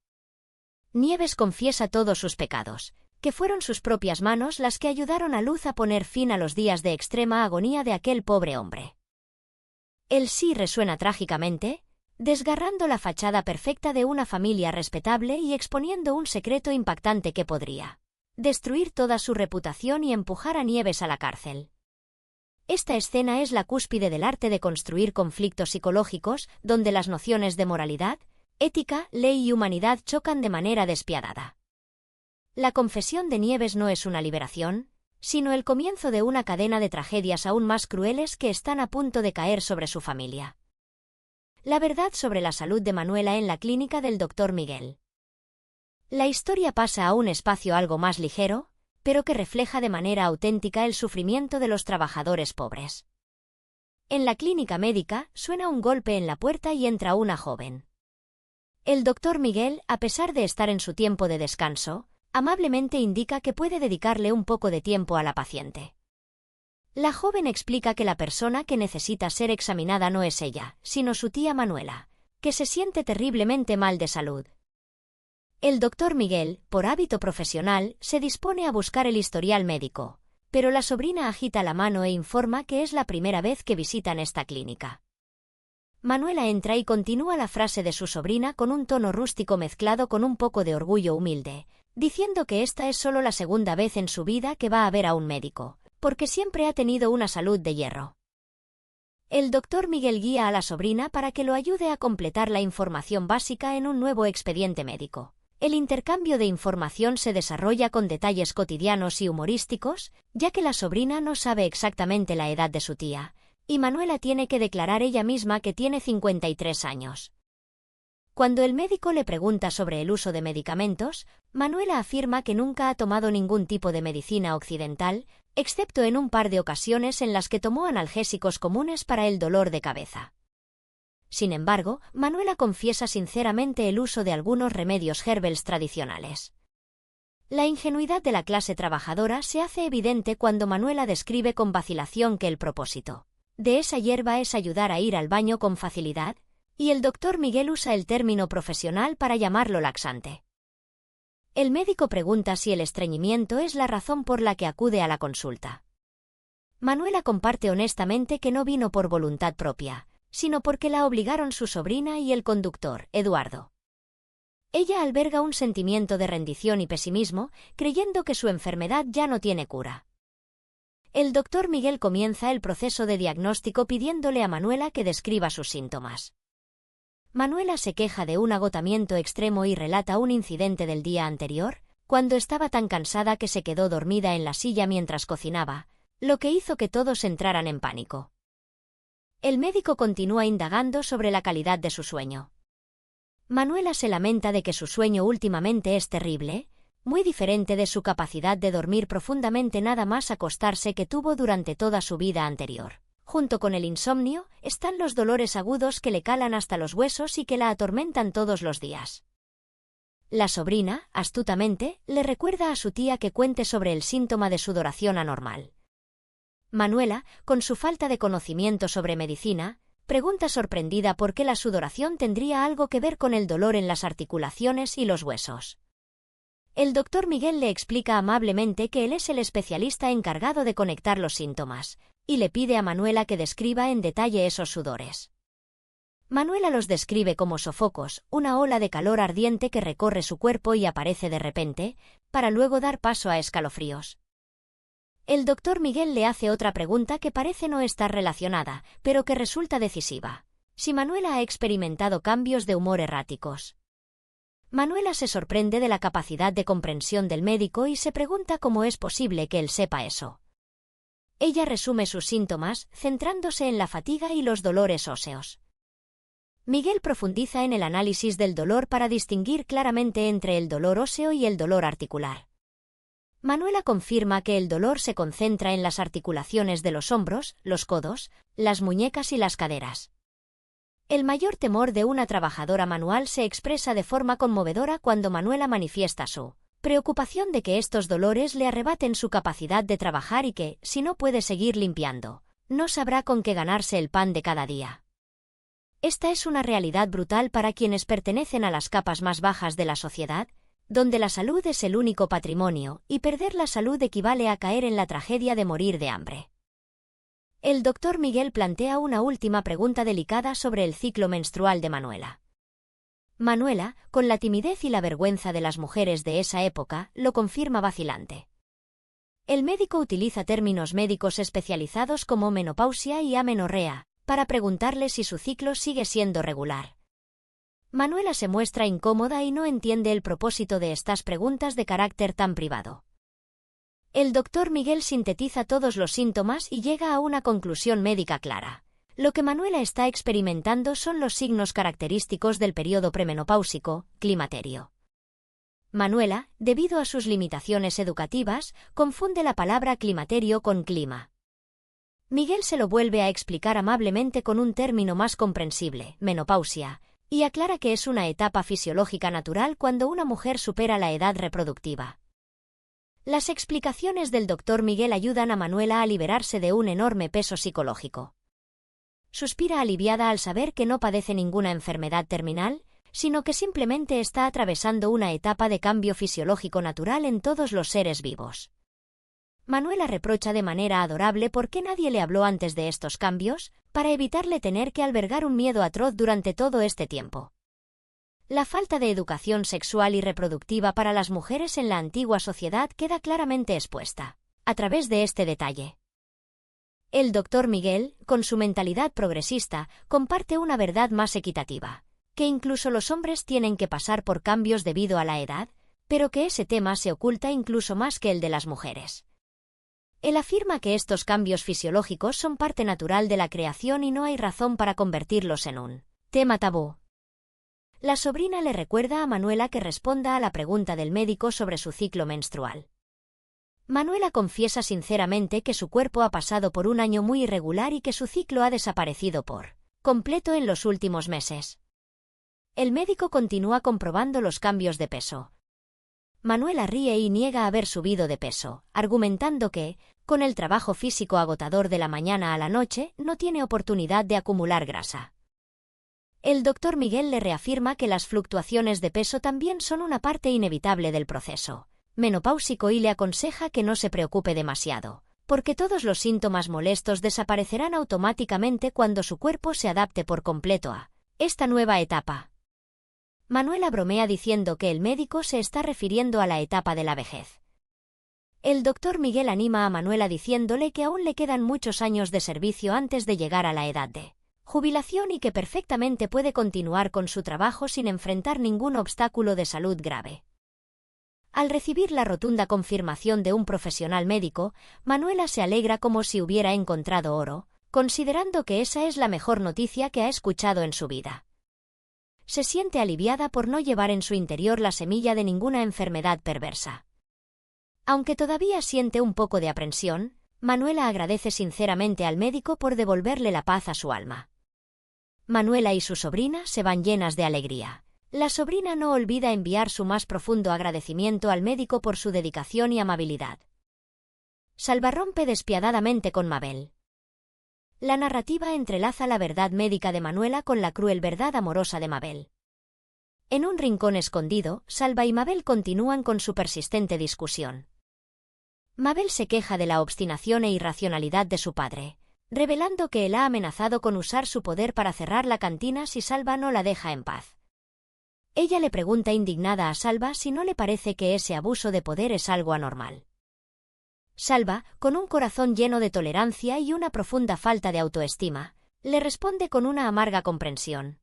Nieves confiesa todos sus pecados, que fueron sus propias manos las que ayudaron a Luz a poner fin a los días de extrema agonía de aquel pobre hombre. El sí resuena trágicamente, desgarrando la fachada perfecta de una familia respetable y exponiendo un secreto impactante que podría destruir toda su reputación y empujar a Nieves a la cárcel. Esta escena es la cúspide del arte de construir conflictos psicológicos, donde las nociones de moralidad, ética, ley y humanidad chocan de manera despiadada. La confesión de Nieves no es una liberación, sino el comienzo de una cadena de tragedias aún más crueles que están a punto de caer sobre su familia. La verdad sobre la salud de Manuela en la clínica del Dr. Miguel. La historia pasa a un espacio algo más ligero, pero que refleja de manera auténtica el sufrimiento de los trabajadores pobres. En la clínica médica suena un golpe en la puerta y entra una joven. El Dr. Miguel, a pesar de estar en su tiempo de descanso, amablemente indica que puede dedicarle un poco de tiempo a la paciente. La joven explica que la persona que necesita ser examinada no es ella, sino su tía Manuela, que se siente terriblemente mal de salud. El Dr. Miguel, por hábito profesional, se dispone a buscar el historial médico, pero la sobrina agita la mano e informa que es la primera vez que visitan esta clínica. Manuela entra y continúa la frase de su sobrina con un tono rústico mezclado con un poco de orgullo humilde, diciendo que esta es solo la segunda vez en su vida que va a ver a un médico, porque siempre ha tenido una salud de hierro. El Dr. Miguel guía a la sobrina para que lo ayude a completar la información básica en un nuevo expediente médico. El intercambio de información se desarrolla con detalles cotidianos y humorísticos, ya que la sobrina no sabe exactamente la edad de su tía, y Manuela tiene que declarar ella misma que tiene 53 años. Cuando el médico le pregunta sobre el uso de medicamentos, Manuela afirma que nunca ha tomado ningún tipo de medicina occidental, excepto en un par de ocasiones en las que tomó analgésicos comunes para el dolor de cabeza. Sin embargo, Manuela confiesa sinceramente el uso de algunos remedios herbales tradicionales. La ingenuidad de la clase trabajadora se hace evidente cuando Manuela describe con vacilación que el propósito de esa hierba es ayudar a ir al baño con facilidad, y el Dr. Miguel usa el término profesional para llamarlo laxante. El médico pregunta si el estreñimiento es la razón por la que acude a la consulta. Manuela comparte honestamente que no vino por voluntad propia, sino porque la obligaron su sobrina y el conductor, Eduardo. Ella alberga un sentimiento de rendición y pesimismo, creyendo que su enfermedad ya no tiene cura. El Dr. Miguel comienza el proceso de diagnóstico pidiéndole a Manuela que describa sus síntomas. Manuela se queja de un agotamiento extremo y relata un incidente del día anterior, cuando estaba tan cansada que se quedó dormida en la silla mientras cocinaba, lo que hizo que todos entraran en pánico. El médico continúa indagando sobre la calidad de su sueño. Manuela se lamenta de que su sueño últimamente es terrible, muy diferente de su capacidad de dormir profundamente nada más acostarse que tuvo durante toda su vida anterior. Junto con el insomnio, están los dolores agudos que le calan hasta los huesos y que la atormentan todos los días. La sobrina, astutamente, le recuerda a su tía que cuente sobre el síntoma de sudoración anormal. Manuela, con su falta de conocimiento sobre medicina, pregunta sorprendida por qué la sudoración tendría algo que ver con el dolor en las articulaciones y los huesos. El Dr. Miguel le explica amablemente que él es el especialista encargado de conectar los síntomas, y le pide a Manuela que describa en detalle esos sudores. Manuela los describe como sofocos, una ola de calor ardiente que recorre su cuerpo y aparece de repente, para luego dar paso a escalofríos. El Dr. Miguel le hace otra pregunta que parece no estar relacionada, pero que resulta decisiva: si Manuela ha experimentado cambios de humor erráticos. Manuela se sorprende de la capacidad de comprensión del médico y se pregunta cómo es posible que él sepa eso. Ella resume sus síntomas, centrándose en la fatiga y los dolores óseos. Miguel profundiza en el análisis del dolor para distinguir claramente entre el dolor óseo y el dolor articular. Manuela confirma que el dolor se concentra en las articulaciones de los hombros, los codos, las muñecas y las caderas. El mayor temor de una trabajadora manual se expresa de forma conmovedora cuando Manuela manifiesta su preocupación de que estos dolores le arrebaten su capacidad de trabajar y que, si no puede seguir limpiando, no sabrá con qué ganarse el pan de cada día. Esta es una realidad brutal para quienes pertenecen a las capas más bajas de la sociedad, donde la salud es el único patrimonio, y perder la salud equivale a caer en la tragedia de morir de hambre. El doctor Miguel plantea una última pregunta delicada sobre el ciclo menstrual de Manuela. Manuela, con la timidez y la vergüenza de las mujeres de esa época, lo confirma vacilante. El médico utiliza términos médicos especializados como menopausia y amenorrea, para preguntarle si su ciclo sigue siendo regular. Manuela se muestra incómoda y no entiende el propósito de estas preguntas de carácter tan privado. El doctor Miguel sintetiza todos los síntomas y llega a una conclusión médica clara. Lo que Manuela está experimentando son los signos característicos del periodo premenopáusico, climaterio. Manuela, debido a sus limitaciones educativas, confunde la palabra climaterio con clima. Miguel se lo vuelve a explicar amablemente con un término más comprensible, menopausia, y aclara que es una etapa fisiológica natural cuando una mujer supera la edad reproductiva. Las explicaciones del doctor Miguel ayudan a Manuela a liberarse de un enorme peso psicológico. Suspira aliviada al saber que no padece ninguna enfermedad terminal, sino que simplemente está atravesando una etapa de cambio fisiológico natural en todos los seres vivos. Manuela reprocha de manera adorable por qué nadie le habló antes de estos cambios, para evitarle tener que albergar un miedo atroz durante todo este tiempo. La falta de educación sexual y reproductiva para las mujeres en la antigua sociedad queda claramente expuesta, a través de este detalle. El doctor Miguel, con su mentalidad progresista, comparte una verdad más equitativa, que incluso los hombres tienen que pasar por cambios debido a la edad, pero que ese tema se oculta incluso más que el de las mujeres. Él afirma que estos cambios fisiológicos son parte natural de la creación y no hay razón para convertirlos en un tema tabú. La sobrina le recuerda a Manuela que responda a la pregunta del médico sobre su ciclo menstrual. Manuela confiesa sinceramente que su cuerpo ha pasado por un año muy irregular y que su ciclo ha desaparecido por completo en los últimos meses. El médico continúa comprobando los cambios de peso. Manuela ríe y niega haber subido de peso, argumentando que, con el trabajo físico agotador de la mañana a la noche, no tiene oportunidad de acumular grasa. El doctor Miguel le reafirma que las fluctuaciones de peso también son una parte inevitable del proceso menopáusico y le aconseja que no se preocupe demasiado, porque todos los síntomas molestos desaparecerán automáticamente cuando su cuerpo se adapte por completo a esta nueva etapa. Manuela bromea diciendo que el médico se está refiriendo a la etapa de la vejez. El doctor Miguel anima a Manuela diciéndole que aún le quedan muchos años de servicio antes de llegar a la edad de jubilación y que perfectamente puede continuar con su trabajo sin enfrentar ningún obstáculo de salud grave. Al recibir la rotunda confirmación de un profesional médico, Manuela se alegra como si hubiera encontrado oro, considerando que esa es la mejor noticia que ha escuchado en su vida. Se siente aliviada por no llevar en su interior la semilla de ninguna enfermedad perversa. Aunque todavía siente un poco de aprensión, Manuela agradece sinceramente al médico por devolverle la paz a su alma. Manuela y su sobrina se van llenas de alegría. La sobrina no olvida enviar su más profundo agradecimiento al médico por su dedicación y amabilidad. Salva rompe despiadadamente con Mabel. La narrativa entrelaza la verdad médica de Manuela con la cruel verdad amorosa de Mabel. En un rincón escondido, Salva y Mabel continúan con su persistente discusión. Mabel se queja de la obstinación e irracionalidad de su padre, revelando que él ha amenazado con usar su poder para cerrar la cantina si Salva no la deja en paz. Ella le pregunta indignada a Salva si no le parece que ese abuso de poder es algo anormal. Salva, con un corazón lleno de tolerancia y una profunda falta de autoestima, le responde con una amarga comprensión.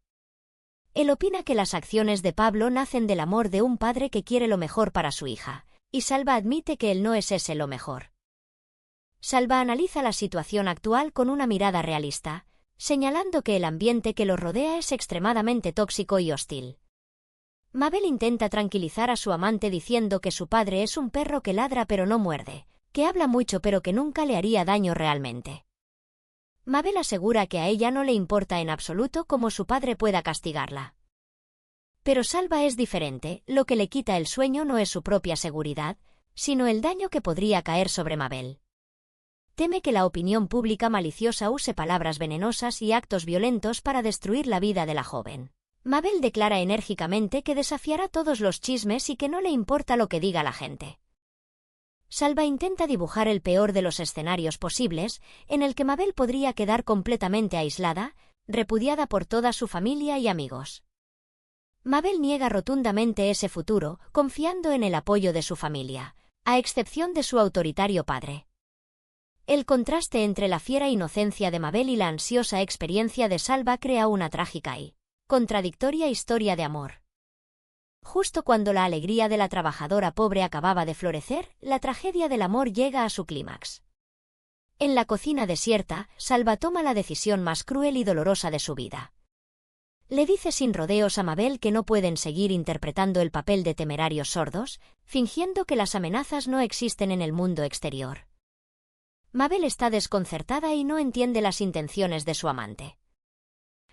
Él opina que las acciones de Pablo nacen del amor de un padre que quiere lo mejor para su hija, y Salva admite que él no es ese lo mejor. Salva analiza la situación actual con una mirada realista, señalando que el ambiente que los rodea es extremadamente tóxico y hostil. Mabel intenta tranquilizar a su amante diciendo que su padre es un perro que ladra pero no muerde, que habla mucho pero que nunca le haría daño realmente. Mabel asegura que a ella no le importa en absoluto cómo su padre pueda castigarla. Pero Salva es diferente, lo que le quita el sueño no es su propia seguridad, sino el daño que podría caer sobre Mabel. Teme que la opinión pública maliciosa use palabras venenosas y actos violentos para destruir la vida de la joven. Mabel declara enérgicamente que desafiará todos los chismes y que no le importa lo que diga la gente. Salva intenta dibujar el peor de los escenarios posibles, en el que Mabel podría quedar completamente aislada, repudiada por toda su familia y amigos. Mabel niega rotundamente ese futuro, confiando en el apoyo de su familia, a excepción de su autoritario padre. El contraste entre la fiera inocencia de Mabel y la ansiosa experiencia de Salva crea una trágica y contradictoria historia de amor. Justo cuando la alegría de la trabajadora pobre acababa de florecer, la tragedia del amor llega a su clímax. En la cocina desierta, Salva toma la decisión más cruel y dolorosa de su vida. Le dice sin rodeos a Mabel que no pueden seguir interpretando el papel de temerarios sordos, fingiendo que las amenazas no existen en el mundo exterior. Mabel está desconcertada y no entiende las intenciones de su amante.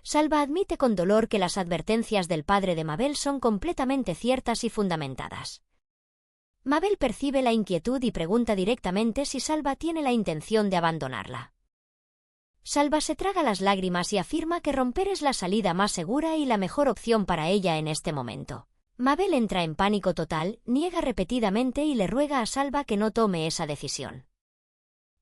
Salva admite con dolor que las advertencias del padre de Mabel son completamente ciertas y fundamentadas. Mabel percibe la inquietud y pregunta directamente si Salva tiene la intención de abandonarla. Salva se traga las lágrimas y afirma que romper es la salida más segura y la mejor opción para ella en este momento. Mabel entra en pánico total, niega repetidamente y le ruega a Salva que no tome esa decisión.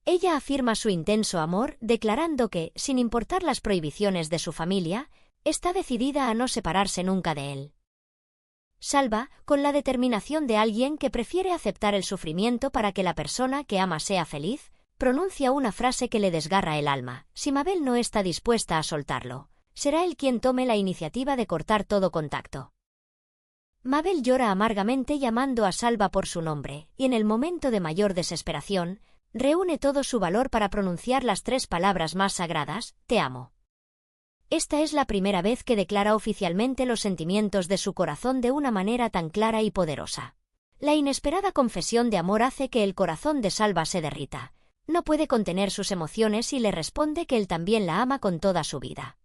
Ella afirma su intenso amor, declarando que, sin importar las prohibiciones de su familia, está decidida a no separarse nunca de él. Salva, con la determinación de alguien que prefiere aceptar el sufrimiento para que la persona que ama sea feliz, pronuncia una frase que le desgarra el alma. Si Mabel no está dispuesta a soltarlo, será él quien tome la iniciativa de cortar todo contacto. Mabel llora amargamente llamando a Salva por su nombre, y en el momento de mayor desesperación, reúne todo su valor para pronunciar las 3 palabras más sagradas: te amo. Esta es la primera vez que declara oficialmente los sentimientos de su corazón de una manera tan clara y poderosa. La inesperada confesión de amor hace que el corazón de Salva se derrita. No puede contener sus emociones y le responde que él también la ama con toda su vida.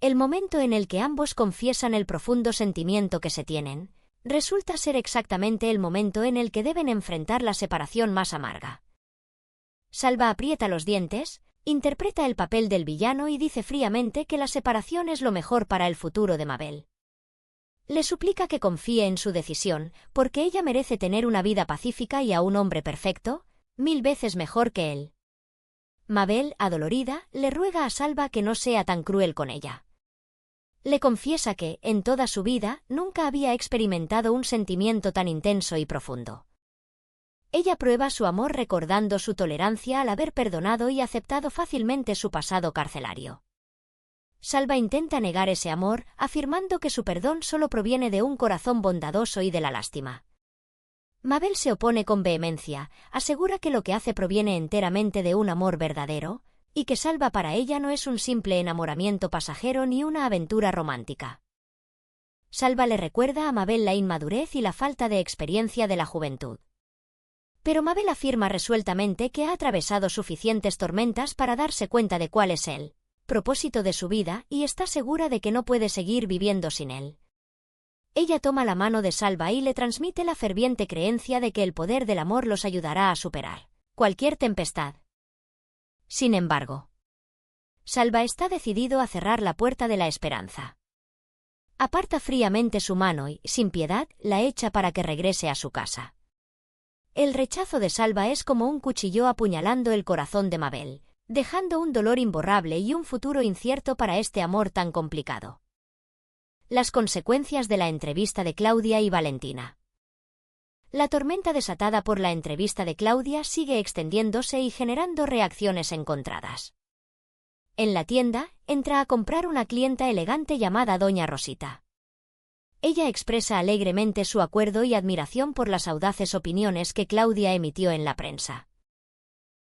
El momento en el que ambos confiesan el profundo sentimiento que se tienen, resulta ser exactamente el momento en el que deben enfrentar la separación más amarga. Salva aprieta los dientes, interpreta el papel del villano y dice fríamente que la separación es lo mejor para el futuro de Mabel. Le suplica que confíe en su decisión, porque ella merece tener una vida pacífica y a un hombre perfecto, 1000 veces mejor que él. Mabel, adolorida, le ruega a Salva que no sea tan cruel con ella. Le confiesa que, en toda su vida, nunca había experimentado un sentimiento tan intenso y profundo. Ella prueba su amor recordando su tolerancia al haber perdonado y aceptado fácilmente su pasado carcelario. Salva intenta negar ese amor, afirmando que su perdón solo proviene de un corazón bondadoso y de la lástima. Mabel se opone con vehemencia, asegura que lo que hace proviene enteramente de un amor verdadero, y que Salva para ella no es un simple enamoramiento pasajero ni una aventura romántica. Salva le recuerda a Mabel la inmadurez y la falta de experiencia de la juventud. Pero Mabel afirma resueltamente que ha atravesado suficientes tormentas para darse cuenta de cuál es el propósito de su vida y está segura de que no puede seguir viviendo sin él. Ella toma la mano de Salva y le transmite la ferviente creencia de que el poder del amor los ayudará a superar cualquier tempestad. Sin embargo, Salva está decidido a cerrar la puerta de la esperanza. Aparta fríamente su mano y, sin piedad, la echa para que regrese a su casa. El rechazo de Salva es como un cuchillo apuñalando el corazón de Mabel, dejando un dolor imborrable y un futuro incierto para este amor tan complicado. Las consecuencias de la entrevista de Claudia y Valentina. La tormenta desatada por la entrevista de Claudia sigue extendiéndose y generando reacciones encontradas. En la tienda, entra a comprar una clienta elegante llamada Doña Rosita. Ella expresa alegremente su acuerdo y admiración por las audaces opiniones que Claudia emitió en la prensa.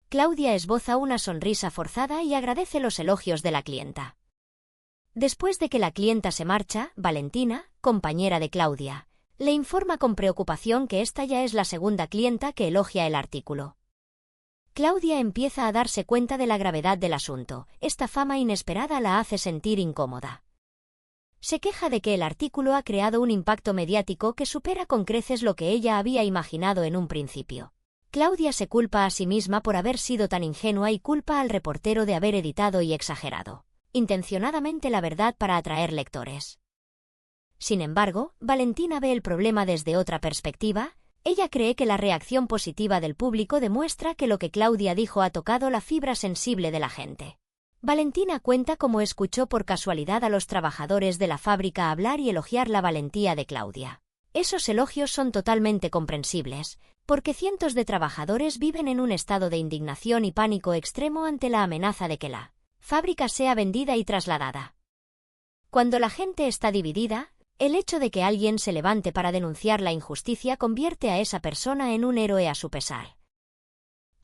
Claudia esboza una sonrisa forzada y agradece los elogios de la clienta. Después de que la clienta se marcha, Valentina, compañera de Claudia, le informa con preocupación que esta ya es la segunda clienta que elogia el artículo. Claudia empieza a darse cuenta de la gravedad del asunto. Esta fama inesperada la hace sentir incómoda. Se queja de que el artículo ha creado un impacto mediático que supera con creces lo que ella había imaginado en un principio. Claudia se culpa a sí misma por haber sido tan ingenua y culpa al reportero de haber editado y exagerado intencionadamente la verdad para atraer lectores. Sin embargo, Valentina ve el problema desde otra perspectiva. Ella cree que la reacción positiva del público demuestra que lo que Claudia dijo ha tocado la fibra sensible de la gente. Valentina cuenta cómo escuchó por casualidad a los trabajadores de la fábrica hablar y elogiar la valentía de Claudia. Esos elogios son totalmente comprensibles, porque cientos de trabajadores viven en un estado de indignación y pánico extremo ante la amenaza de que la fábrica sea vendida y trasladada. Cuando la gente está dividida, el hecho de que alguien se levante para denunciar la injusticia convierte a esa persona en un héroe a su pesar.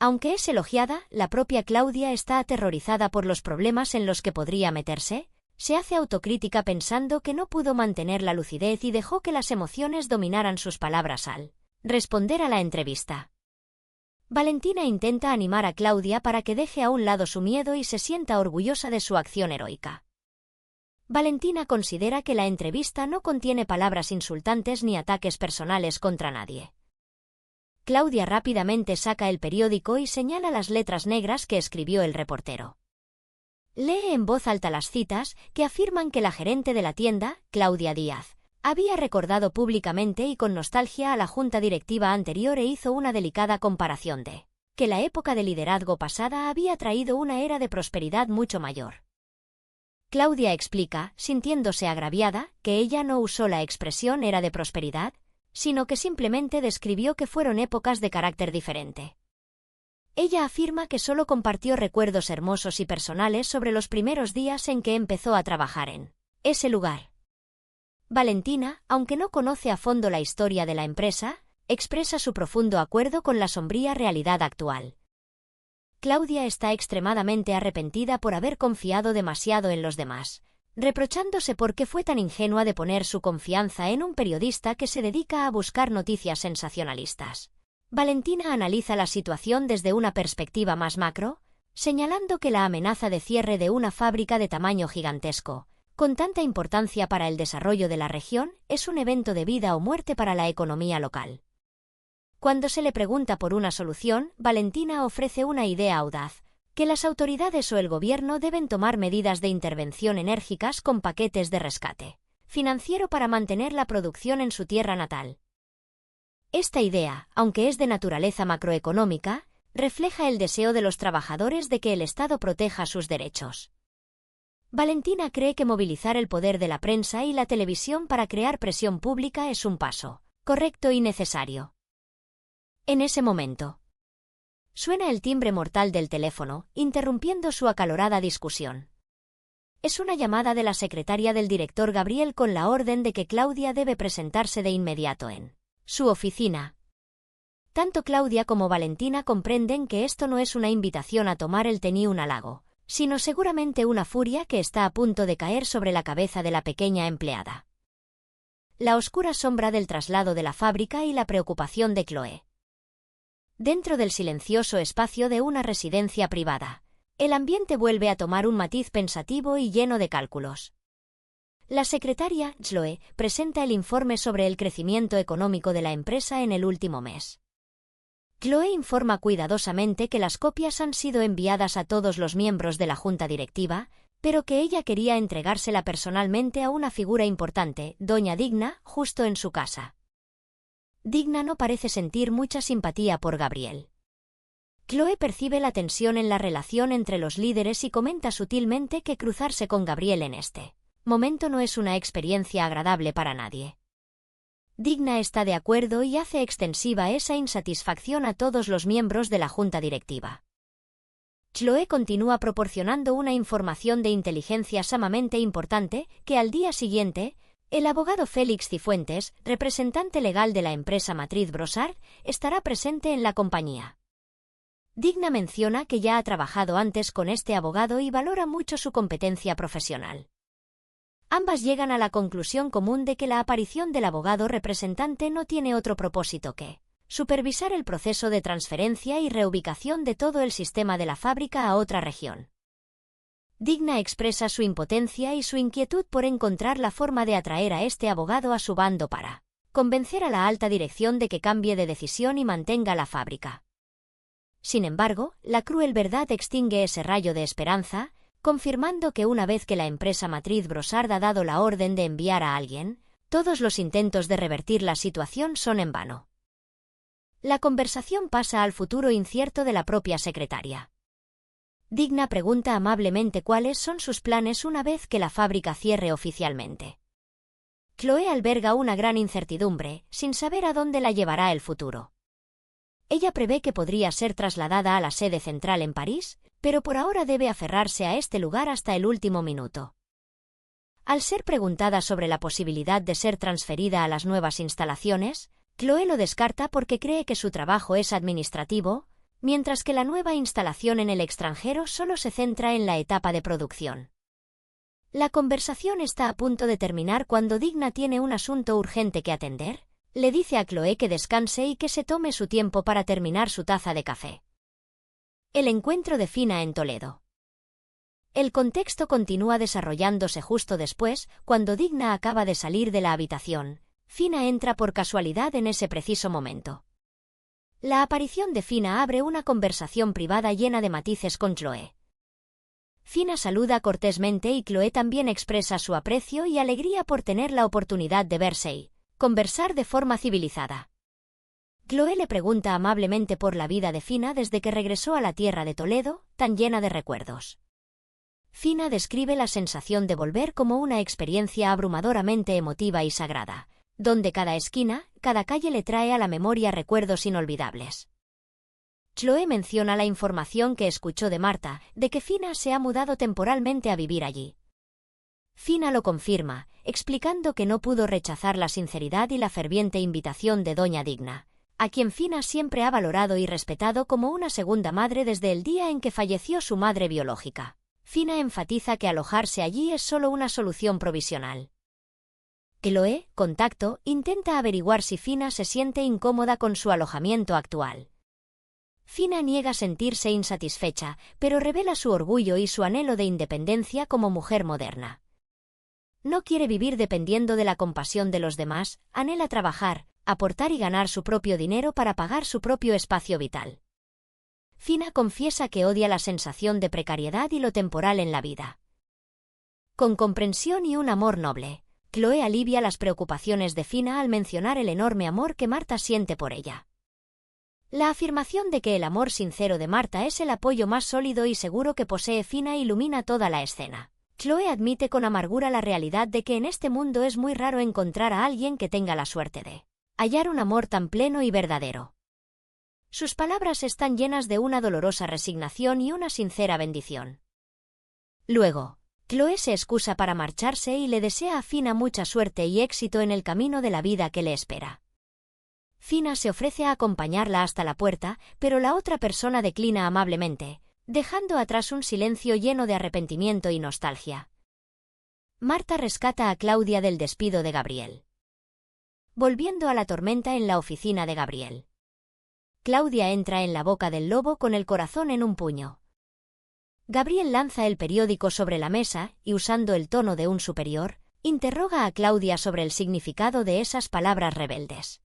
Aunque es elogiada, la propia Claudia está aterrorizada por los problemas en los que podría meterse. Se hace autocrítica pensando que no pudo mantener la lucidez y dejó que las emociones dominaran sus palabras al responder a la entrevista. Valentina intenta animar a Claudia para que deje a un lado su miedo y se sienta orgullosa de su acción heroica. Valentina considera que la entrevista no contiene palabras insultantes ni ataques personales contra nadie. Claudia rápidamente saca el periódico y señala las letras negras que escribió el reportero. Lee en voz alta las citas que afirman que la gerente de la tienda, Claudia Díaz, había recordado públicamente y con nostalgia a la junta directiva anterior e hizo una delicada comparación de que la época de liderazgo pasada había traído una era de prosperidad mucho mayor. Claudia explica, sintiéndose agraviada, que ella no usó la expresión era de prosperidad, sino que simplemente describió que fueron épocas de carácter diferente. Ella afirma que solo compartió recuerdos hermosos y personales sobre los primeros días en que empezó a trabajar en ese lugar. Valentina, aunque no conoce a fondo la historia de la empresa, expresa su profundo acuerdo con la sombría realidad actual. Claudia está extremadamente arrepentida por haber confiado demasiado en los demás, reprochándose por qué fue tan ingenua de poner su confianza en un periodista que se dedica a buscar noticias sensacionalistas. Valentina analiza la situación desde una perspectiva más macro, señalando que la amenaza de cierre de una fábrica de tamaño gigantesco, con tanta importancia para el desarrollo de la región, es un evento de vida o muerte para la economía local. Cuando se le pregunta por una solución, Valentina ofrece una idea audaz, que las autoridades o el gobierno deben tomar medidas de intervención enérgicas con paquetes de rescate financiero para mantener la producción en su tierra natal. Esta idea, aunque es de naturaleza macroeconómica, refleja el deseo de los trabajadores de que el Estado proteja sus derechos. Valentina cree que movilizar el poder de la prensa y la televisión para crear presión pública es un paso correcto y necesario. En ese momento, suena el timbre mortal del teléfono, interrumpiendo su acalorada discusión. Es una llamada de la secretaria del director Gabriel con la orden de que Claudia debe presentarse de inmediato en su oficina. Tanto Claudia como Valentina comprenden que esto no es una invitación a tomar el té ni un halago, sino seguramente una furia que está a punto de caer sobre la cabeza de la pequeña empleada. La oscura sombra del traslado de la fábrica y la preocupación de Chloe. Dentro del silencioso espacio de una residencia privada, el ambiente vuelve a tomar un matiz pensativo y lleno de cálculos. La secretaria, Chloe, presenta el informe sobre el crecimiento económico de la empresa en el último mes. Chloe informa cuidadosamente que las copias han sido enviadas a todos los miembros de la junta directiva, pero que ella quería entregársela personalmente a una figura importante, doña Digna, justo en su casa. Digna no parece sentir mucha simpatía por Gabriel. Chloe percibe la tensión en la relación entre los líderes y comenta sutilmente que cruzarse con Gabriel en este momento no es una experiencia agradable para nadie. Digna está de acuerdo y hace extensiva esa insatisfacción a todos los miembros de la junta directiva. Chloe continúa proporcionando una información de inteligencia sumamente importante que al día siguiente, el abogado Félix Cifuentes, representante legal de la empresa matriz Brossard, estará presente en la compañía. Digna menciona que ya ha trabajado antes con este abogado y valora mucho su competencia profesional. Ambas llegan a la conclusión común de que la aparición del abogado representante no tiene otro propósito que supervisar el proceso de transferencia y reubicación de todo el sistema de la fábrica a otra región. Digna expresa su impotencia y su inquietud por encontrar la forma de atraer a este abogado a su bando para convencer a la alta dirección de que cambie de decisión y mantenga la fábrica. Sin embargo, la cruel verdad extingue ese rayo de esperanza, confirmando que una vez que la empresa matriz Brossard ha dado la orden de enviar a alguien, todos los intentos de revertir la situación son en vano. La conversación pasa al futuro incierto de la propia secretaria. Digna pregunta amablemente cuáles son sus planes una vez que la fábrica cierre oficialmente. Chloe alberga una gran incertidumbre, sin saber a dónde la llevará el futuro. Ella prevé que podría ser trasladada a la sede central en París, pero por ahora debe aferrarse a este lugar hasta el último minuto. Al ser preguntada sobre la posibilidad de ser transferida a las nuevas instalaciones, Chloe lo descarta porque cree que su trabajo es administrativo, mientras que la nueva instalación en el extranjero solo se centra en la etapa de producción. La conversación está a punto de terminar cuando Digna tiene un asunto urgente que atender. Le dice a Chloe que descanse y que se tome su tiempo para terminar su taza de café. El encuentro de Fina en Toledo. El contexto continúa desarrollándose justo después, cuando Digna acaba de salir de la habitación. Fina entra por casualidad en ese preciso momento. La aparición de Fina abre una conversación privada llena de matices con Chloe. Fina saluda cortésmente y Chloe también expresa su aprecio y alegría por tener la oportunidad de verse y conversar de forma civilizada. Chloe le pregunta amablemente por la vida de Fina desde que regresó a la tierra de Toledo, tan llena de recuerdos. Fina describe la sensación de volver como una experiencia abrumadoramente emotiva y sagrada, donde cada esquina, cada calle le trae a la memoria recuerdos inolvidables. Chloe menciona la información que escuchó de Marta, de que Fina se ha mudado temporalmente a vivir allí. Fina lo confirma, explicando que no pudo rechazar la sinceridad y la ferviente invitación de doña Digna, a quien Fina siempre ha valorado y respetado como una segunda madre desde el día en que falleció su madre biológica. Fina enfatiza que alojarse allí es solo una solución provisional. Chloe, contacto, intenta averiguar si Fina se siente incómoda con su alojamiento actual. Fina niega sentirse insatisfecha, pero revela su orgullo y su anhelo de independencia como mujer moderna. No quiere vivir dependiendo de la compasión de los demás, anhela trabajar, aportar y ganar su propio dinero para pagar su propio espacio vital. Fina confiesa que odia la sensación de precariedad y lo temporal en la vida. Con comprensión y un amor noble, Chloe alivia las preocupaciones de Fina al mencionar el enorme amor que Marta siente por ella. La afirmación de que el amor sincero de Marta es el apoyo más sólido y seguro que posee Fina ilumina toda la escena. Chloe admite con amargura la realidad de que en este mundo es muy raro encontrar a alguien que tenga la suerte de hallar un amor tan pleno y verdadero. Sus palabras están llenas de una dolorosa resignación y una sincera bendición. Luego, Chloe se excusa para marcharse y le desea a Fina mucha suerte y éxito en el camino de la vida que le espera. Fina se ofrece a acompañarla hasta la puerta, pero la otra persona declina amablemente, dejando atrás un silencio lleno de arrepentimiento y nostalgia. Marta rescata a Claudia del despido de Gabriel. Volviendo a la tormenta en la oficina de Gabriel. Claudia entra en la boca del lobo con el corazón en un puño. Gabriel lanza el periódico sobre la mesa y, usando el tono de un superior, interroga a Claudia sobre el significado de esas palabras rebeldes.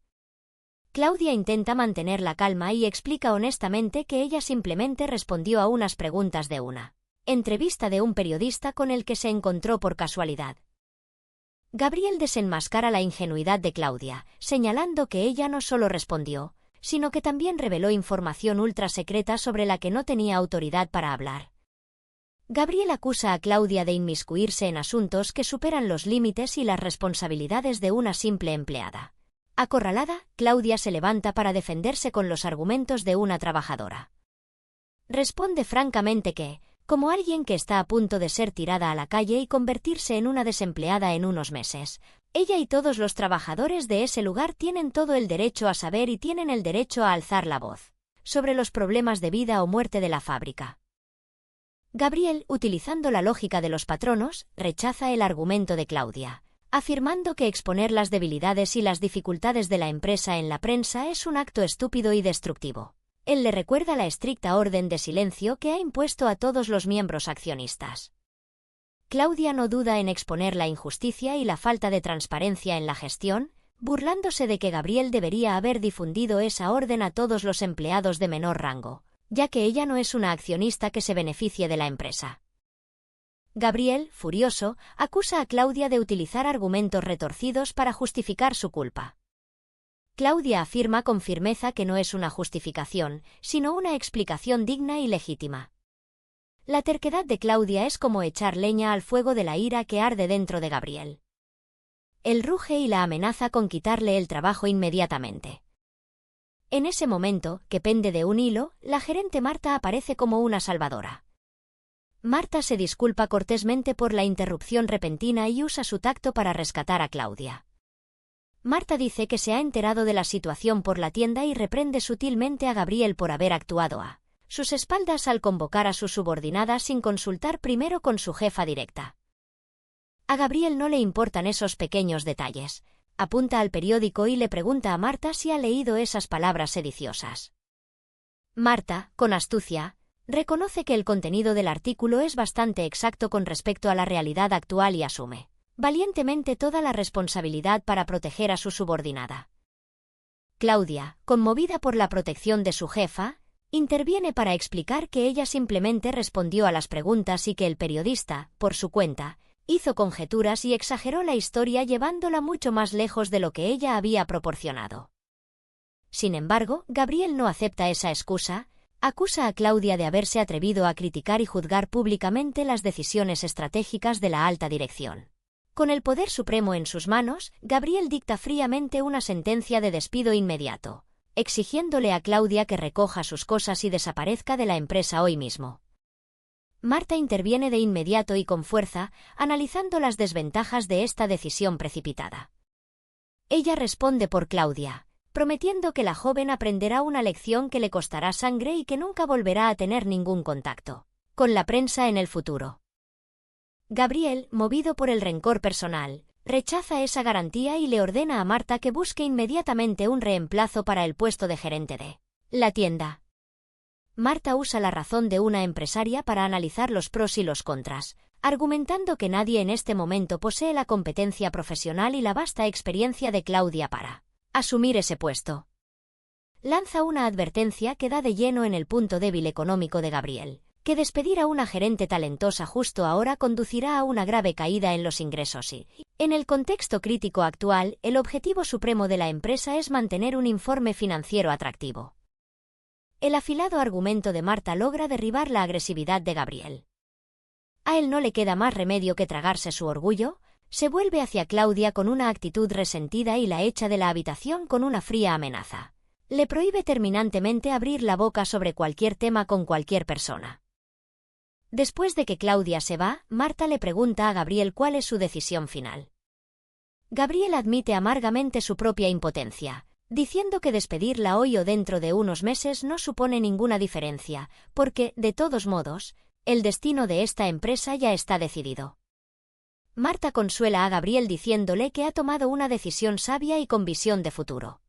Claudia intenta mantener la calma y explica honestamente que ella simplemente respondió a unas preguntas de una entrevista de un periodista con el que se encontró por casualidad. Gabriel desenmascara la ingenuidad de Claudia, señalando que ella no solo respondió, sino que también reveló información ultra secreta sobre la que no tenía autoridad para hablar. Gabriel acusa a Claudia de inmiscuirse en asuntos que superan los límites y las responsabilidades de una simple empleada. Acorralada, Claudia se levanta para defenderse con los argumentos de una trabajadora. Responde francamente que, como alguien que está a punto de ser tirada a la calle y convertirse en una desempleada en unos meses, ella y todos los trabajadores de ese lugar tienen todo el derecho a saber y tienen el derecho a alzar la voz sobre los problemas de vida o muerte de la fábrica. Gabriel, utilizando la lógica de los patronos, rechaza el argumento de Claudia, afirmando que exponer las debilidades y las dificultades de la empresa en la prensa es un acto estúpido y destructivo. Él le recuerda la estricta orden de silencio que ha impuesto a todos los miembros accionistas. Claudia no duda en exponer la injusticia y la falta de transparencia en la gestión, burlándose de que Gabriel debería haber difundido esa orden a todos los empleados de menor rango, ya que ella no es una accionista que se beneficie de la empresa. Gabriel, furioso, acusa a Claudia de utilizar argumentos retorcidos para justificar su culpa. Claudia afirma con firmeza que no es una justificación, sino una explicación digna y legítima. La terquedad de Claudia es como echar leña al fuego de la ira que arde dentro de Gabriel. Él ruge y la amenaza con quitarle el trabajo inmediatamente. En ese momento, que pende de un hilo, la gerente Marta aparece como una salvadora. Marta se disculpa cortésmente por la interrupción repentina y usa su tacto para rescatar a Claudia. Marta dice que se ha enterado de la situación por la tienda y reprende sutilmente a Gabriel por haber actuado a sus espaldas al convocar a sus subordinadas sin consultar primero con su jefa directa. A Gabriel no le importan esos pequeños detalles. Apunta al periódico y le pregunta a Marta si ha leído esas palabras sediciosas. Marta, con astucia, reconoce que el contenido del artículo es bastante exacto con respecto a la realidad actual y asume valientemente toda la responsabilidad para proteger a su subordinada. Claudia, conmovida por la protección de su jefa, interviene para explicar que ella simplemente respondió a las preguntas y que el periodista, por su cuenta, hizo conjeturas y exageró la historia llevándola mucho más lejos de lo que ella había proporcionado. Sin embargo, Gabriel no acepta esa excusa, acusa a Claudia de haberse atrevido a criticar y juzgar públicamente las decisiones estratégicas de la alta dirección. Con el poder supremo en sus manos, Gabriel dicta fríamente una sentencia de despido inmediato, exigiéndole a Claudia que recoja sus cosas y desaparezca de la empresa hoy mismo. Marta interviene de inmediato y con fuerza, analizando las desventajas de esta decisión precipitada. Ella responde por Claudia, prometiendo que la joven aprenderá una lección que le costará sangre y que nunca volverá a tener ningún contacto con la prensa en el futuro. Gabriel, movido por el rencor personal, rechaza esa garantía y le ordena a Marta que busque inmediatamente un reemplazo para el puesto de gerente de la tienda. Marta usa la razón de una empresaria para analizar los pros y los contras, argumentando que nadie en este momento posee la competencia profesional y la vasta experiencia de Claudia para asumir ese puesto. Lanza una advertencia que da de lleno en el punto débil económico de Gabriel, que despedir a una gerente talentosa justo ahora conducirá a una grave caída en los ingresos y, en el contexto crítico actual, el objetivo supremo de la empresa es mantener un informe financiero atractivo. El afilado argumento de Marta logra derribar la agresividad de Gabriel. A él no le queda más remedio que tragarse su orgullo, se vuelve hacia Claudia con una actitud resentida y la echa de la habitación con una fría amenaza. Le prohíbe terminantemente abrir la boca sobre cualquier tema con cualquier persona. Después de que Claudia se va, Marta le pregunta a Gabriel cuál es su decisión final. Gabriel admite amargamente su propia impotencia, diciendo que despedirla hoy o dentro de unos meses no supone ninguna diferencia, porque, de todos modos, el destino de esta empresa ya está decidido. Marta consuela a Gabriel diciéndole que ha tomado una decisión sabia y con visión de futuro.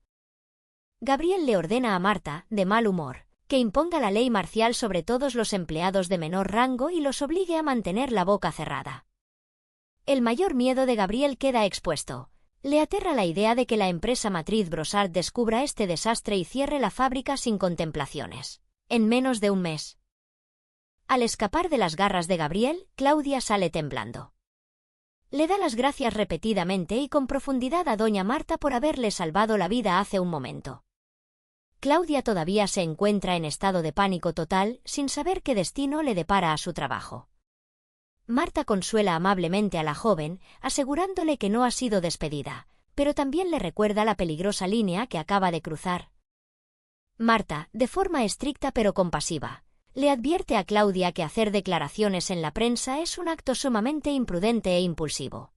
Gabriel le ordena a Marta, de mal humor, que imponga la ley marcial sobre todos los empleados de menor rango y los obligue a mantener la boca cerrada. El mayor miedo de Gabriel queda expuesto. Le aterra la idea de que la empresa matriz Brossard descubra este desastre y cierre la fábrica sin contemplaciones. En menos de un mes. Al escapar de las garras de Gabriel, Claudia sale temblando. Le da las gracias repetidamente y con profundidad a doña Marta por haberle salvado la vida hace un momento. Claudia todavía se encuentra en estado de pánico total, sin saber qué destino le depara a su trabajo. Marta consuela amablemente a la joven, asegurándole que no ha sido despedida, pero también le recuerda la peligrosa línea que acaba de cruzar. Marta, de forma estricta pero compasiva, le advierte a Claudia que hacer declaraciones en la prensa es un acto sumamente imprudente e impulsivo.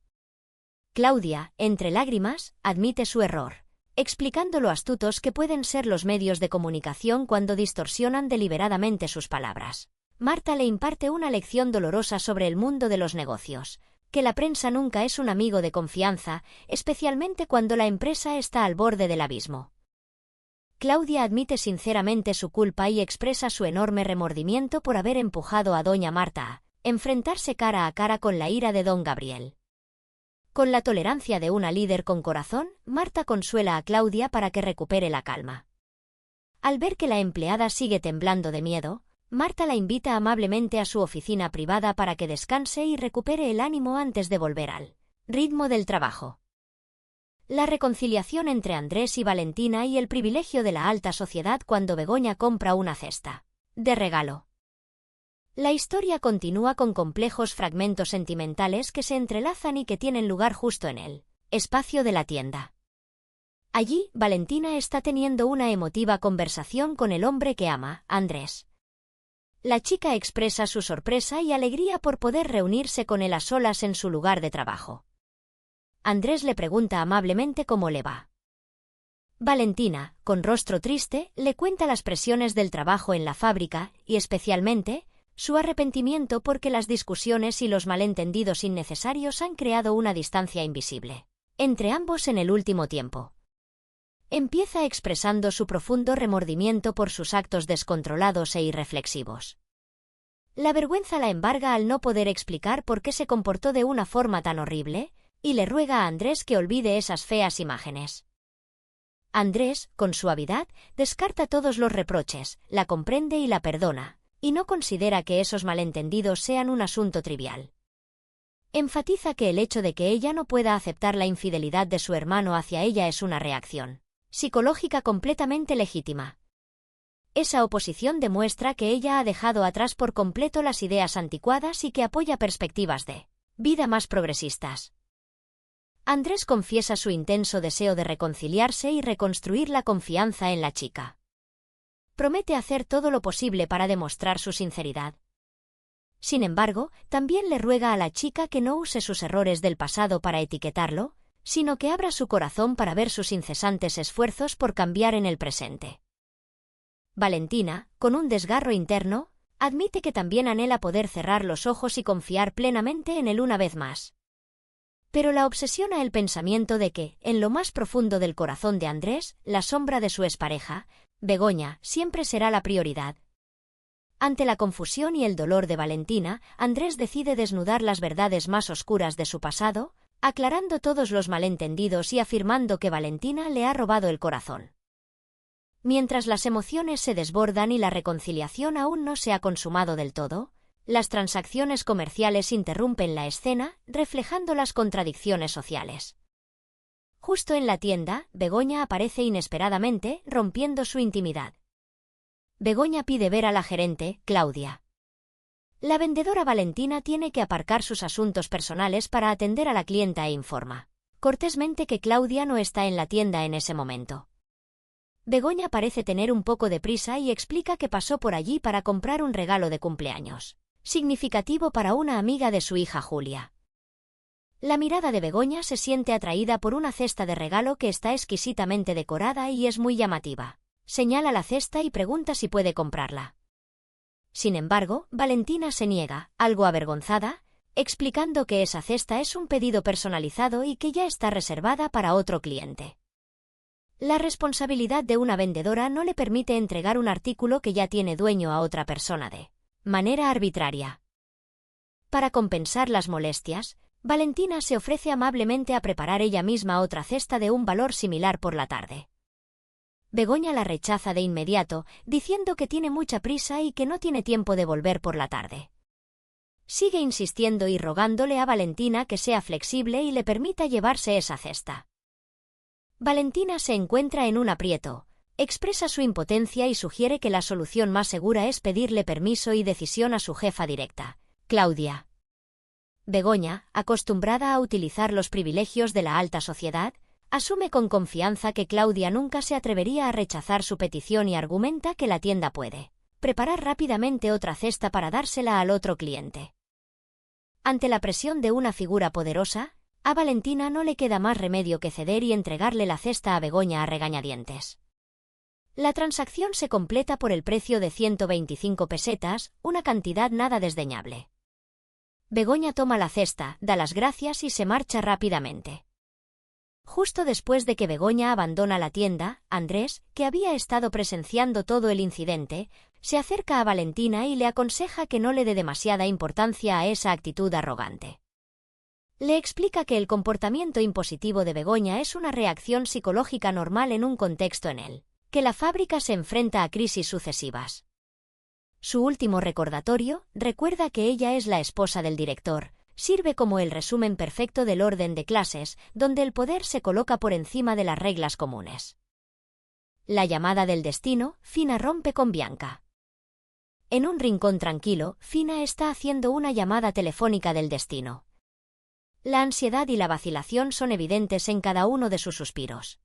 Claudia, entre lágrimas, admite su error, explicando lo astutos que pueden ser los medios de comunicación cuando distorsionan deliberadamente sus palabras. Marta le imparte una lección dolorosa sobre el mundo de los negocios, que la prensa nunca es un amigo de confianza, especialmente cuando la empresa está al borde del abismo. Claudia admite sinceramente su culpa y expresa su enorme remordimiento por haber empujado a doña Marta a enfrentarse cara a cara con la ira de don Gabriel. Con la tolerancia de una líder con corazón, Marta consuela a Claudia para que recupere la calma. Al ver que la empleada sigue temblando de miedo, Marta la invita amablemente a su oficina privada para que descanse y recupere el ánimo antes de volver al ritmo del trabajo. La reconciliación entre Andrés y Valentina y el privilegio de la alta sociedad cuando Begoña compra una cesta de regalo. La historia continúa con complejos fragmentos sentimentales que se entrelazan y que tienen lugar justo en el espacio de la tienda. Allí, Valentina está teniendo una emotiva conversación con el hombre que ama, Andrés. La chica expresa su sorpresa y alegría por poder reunirse con él a solas en su lugar de trabajo. Andrés le pregunta amablemente cómo le va. Valentina, con rostro triste, le cuenta las presiones del trabajo en la fábrica y, especialmente, su arrepentimiento porque las discusiones y los malentendidos innecesarios han creado una distancia invisible entre ambos en el último tiempo. Empieza expresando su profundo remordimiento por sus actos descontrolados e irreflexivos. La vergüenza la embarga al no poder explicar por qué se comportó de una forma tan horrible, y le ruega a Andrés que olvide esas feas imágenes. Andrés, con suavidad, descarta todos los reproches, la comprende y la perdona, y no considera que esos malentendidos sean un asunto trivial. Enfatiza que el hecho de que ella no pueda aceptar la infidelidad de su hermano hacia ella es una reacción psicológica completamente legítima. Esa oposición demuestra que ella ha dejado atrás por completo las ideas anticuadas y que apoya perspectivas de vida más progresistas. Andrés confiesa su intenso deseo de reconciliarse y reconstruir la confianza en la chica. Promete hacer todo lo posible para demostrar su sinceridad. Sin embargo, también le ruega a la chica que no use sus errores del pasado para etiquetarlo, sino que abra su corazón para ver sus incesantes esfuerzos por cambiar en el presente. Valentina, con un desgarro interno, admite que también anhela poder cerrar los ojos y confiar plenamente en él una vez más. Pero la obsesiona el pensamiento de que, en lo más profundo del corazón de Andrés, la sombra de su expareja, Begoña, siempre será la prioridad. Ante la confusión y el dolor de Valentina, Andrés decide desnudar las verdades más oscuras de su pasado, aclarando todos los malentendidos y afirmando que Valentina le ha robado el corazón. Mientras las emociones se desbordan y la reconciliación aún no se ha consumado del todo, las transacciones comerciales interrumpen la escena, reflejando las contradicciones sociales. Justo en la tienda, Begoña aparece inesperadamente, rompiendo su intimidad. Begoña pide ver a la gerente, Claudia. La vendedora Valentina tiene que aparcar sus asuntos personales para atender a la clienta e informa cortésmente que Claudia no está en la tienda en ese momento. Begoña parece tener un poco de prisa y explica que pasó por allí para comprar un regalo de cumpleaños significativo para una amiga de su hija Julia. La mirada de Begoña se siente atraída por una cesta de regalo que está exquisitamente decorada y es muy llamativa. Señala la cesta y pregunta si puede comprarla. Sin embargo, Valentina se niega, algo avergonzada, explicando que esa cesta es un pedido personalizado y que ya está reservada para otro cliente. La responsabilidad de una vendedora no le permite entregar un artículo que ya tiene dueño a otra persona de manera arbitraria. Para compensar las molestias, Valentina se ofrece amablemente a preparar ella misma otra cesta de un valor similar por la tarde. Begoña la rechaza de inmediato, diciendo que tiene mucha prisa y que no tiene tiempo de volver por la tarde. Sigue insistiendo y rogándole a Valentina que sea flexible y le permita llevarse esa cesta. Valentina se encuentra en un aprieto. Expresa su impotencia y sugiere que la solución más segura es pedirle permiso y decisión a su jefa directa, Claudia. Begoña, acostumbrada a utilizar los privilegios de la alta sociedad, asume con confianza que Claudia nunca se atrevería a rechazar su petición y argumenta que la tienda puede preparar rápidamente otra cesta para dársela al otro cliente. Ante la presión de una figura poderosa, a Valentina no le queda más remedio que ceder y entregarle la cesta a Begoña a regañadientes. La transacción se completa por el precio de 125 pesetas, una cantidad nada desdeñable. Begoña toma la cesta, da las gracias y se marcha rápidamente. Justo después de que Begoña abandona la tienda, Andrés, que había estado presenciando todo el incidente, se acerca a Valentina y le aconseja que no le dé demasiada importancia a esa actitud arrogante. Le explica que el comportamiento impositivo de Begoña es una reacción psicológica normal en un contexto en el que la fábrica se enfrenta a crisis sucesivas. Su último recordatorio recuerda que ella es la esposa del director. Sirve como el resumen perfecto del orden de clases, donde el poder se coloca por encima de las reglas comunes. La llamada del destino, Fina rompe con Bianca. En un rincón tranquilo, Fina está haciendo una llamada telefónica del destino. La ansiedad y la vacilación son evidentes en cada uno de sus suspiros.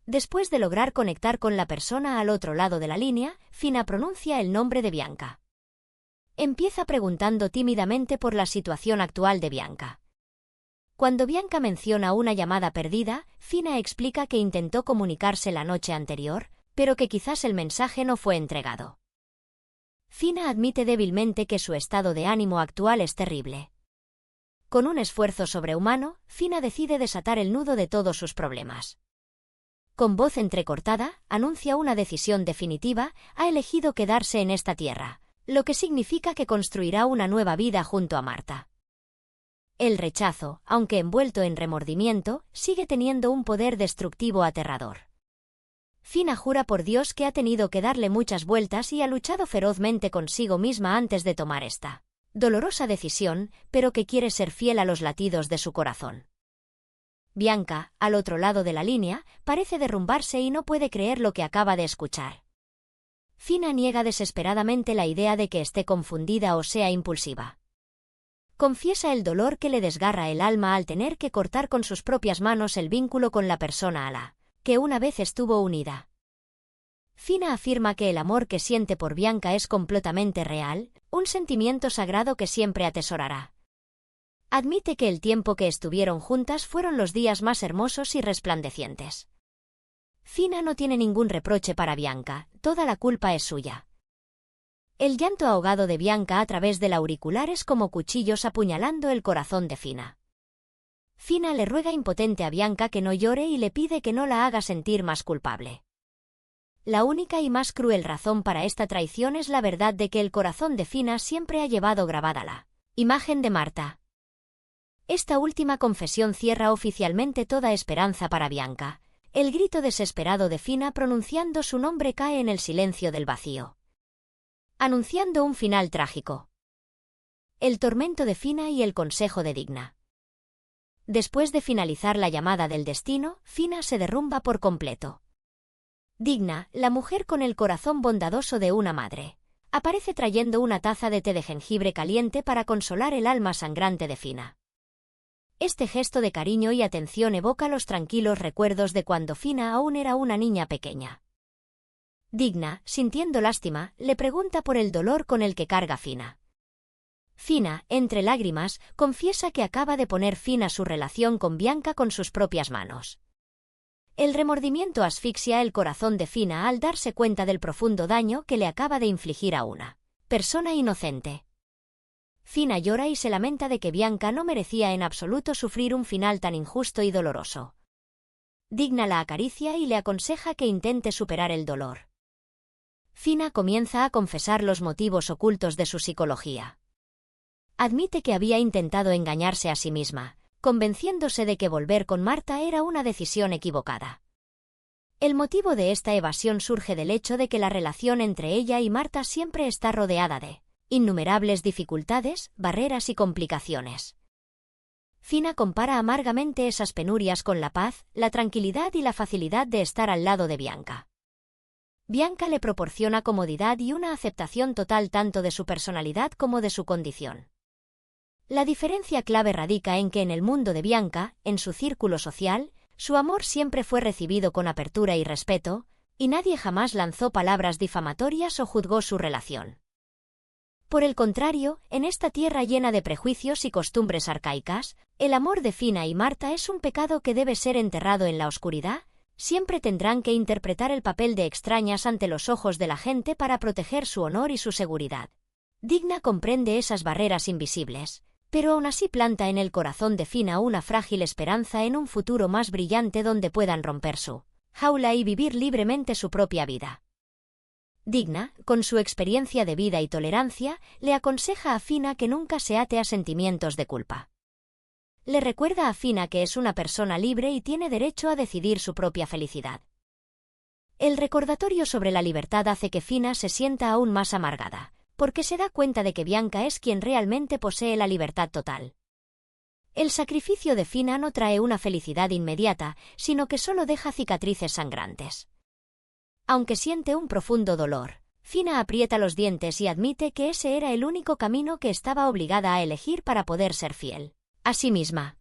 Después de lograr conectar con la persona al otro lado de la línea, Fina pronuncia el nombre de Bianca. Empieza preguntando tímidamente por la situación actual de Bianca. Cuando Bianca menciona una llamada perdida, Fina explica que intentó comunicarse la noche anterior, pero que quizás el mensaje no fue entregado. Fina admite débilmente que su estado de ánimo actual es terrible. Con un esfuerzo sobrehumano, Fina decide desatar el nudo de todos sus problemas. Con voz entrecortada, anuncia una decisión definitiva: ha elegido quedarse en esta tierra, lo que significa que construirá una nueva vida junto a Marta. El rechazo, aunque envuelto en remordimiento, sigue teniendo un poder destructivo aterrador. Fina jura por Dios que ha tenido que darle muchas vueltas y ha luchado ferozmente consigo misma antes de tomar esta dolorosa decisión, pero que quiere ser fiel a los latidos de su corazón. Bianca, al otro lado de la línea, parece derrumbarse y no puede creer lo que acaba de escuchar. Fina niega desesperadamente la idea de que esté confundida o sea impulsiva. Confiesa el dolor que le desgarra el alma al tener que cortar con sus propias manos el vínculo con la persona a la que una vez estuvo unida. Fina afirma que el amor que siente por Bianca es completamente real, un sentimiento sagrado que siempre atesorará. Admite que el tiempo que estuvieron juntas fueron los días más hermosos y resplandecientes. Fina no tiene ningún reproche para Bianca, toda la culpa es suya. El llanto ahogado de Bianca a través del auricular es como cuchillos apuñalando el corazón de Fina. Fina le ruega impotente a Bianca que no llore y le pide que no la haga sentir más culpable. La única y más cruel razón para esta traición es la verdad de que el corazón de Fina siempre ha llevado grabada la imagen de Marta. Esta última confesión cierra oficialmente toda esperanza para Bianca. El grito desesperado de Fina pronunciando su nombre cae en el silencio del vacío, anunciando un final trágico. El tormento de Fina y el consejo de Digna. Después de finalizar la llamada del destino, Fina se derrumba por completo. Digna, la mujer con el corazón bondadoso de una madre, aparece trayendo una taza de té de jengibre caliente para consolar el alma sangrante de Fina. Este gesto de cariño y atención evoca los tranquilos recuerdos de cuando Fina aún era una niña pequeña. Digna, sintiendo lástima, le pregunta por el dolor con el que carga Fina. Fina, entre lágrimas, confiesa que acaba de poner fin a su relación con Bianca con sus propias manos. El remordimiento asfixia el corazón de Fina al darse cuenta del profundo daño que le acaba de infligir a una persona inocente. Fina llora y se lamenta de que Bianca no merecía en absoluto sufrir un final tan injusto y doloroso. Digna la acaricia y le aconseja que intente superar el dolor. Fina comienza a confesar los motivos ocultos de su psicología. Admite que había intentado engañarse a sí misma, convenciéndose de que volver con Marta era una decisión equivocada. El motivo de esta evasión surge del hecho de que la relación entre ella y Marta siempre está rodeada de innumerables dificultades, barreras y complicaciones. Fina compara amargamente esas penurias con la paz, la tranquilidad y la facilidad de estar al lado de Bianca. Bianca le proporciona comodidad y una aceptación total tanto de su personalidad como de su condición. La diferencia clave radica en que en el mundo de Bianca, en su círculo social, su amor siempre fue recibido con apertura y respeto, y nadie jamás lanzó palabras difamatorias o juzgó su relación. Por el contrario, en esta tierra llena de prejuicios y costumbres arcaicas, el amor de Fina y Marta es un pecado que debe ser enterrado en la oscuridad. Siempre tendrán que interpretar el papel de extrañas ante los ojos de la gente para proteger su honor y su seguridad. Digna comprende esas barreras invisibles, pero aún así planta en el corazón de Fina una frágil esperanza en un futuro más brillante donde puedan romper su jaula y vivir libremente su propia vida. Digna, con su experiencia de vida y tolerancia, le aconseja a Fina que nunca se ate a sentimientos de culpa. Le recuerda a Fina que es una persona libre y tiene derecho a decidir su propia felicidad. El recordatorio sobre la libertad hace que Fina se sienta aún más amargada, porque se da cuenta de que Bianca es quien realmente posee la libertad total. El sacrificio de Fina no trae una felicidad inmediata, sino que solo deja cicatrices sangrantes. Aunque siente un profundo dolor, Fina aprieta los dientes y admite que ese era el único camino que estaba obligada a elegir para poder ser fiel a sí misma.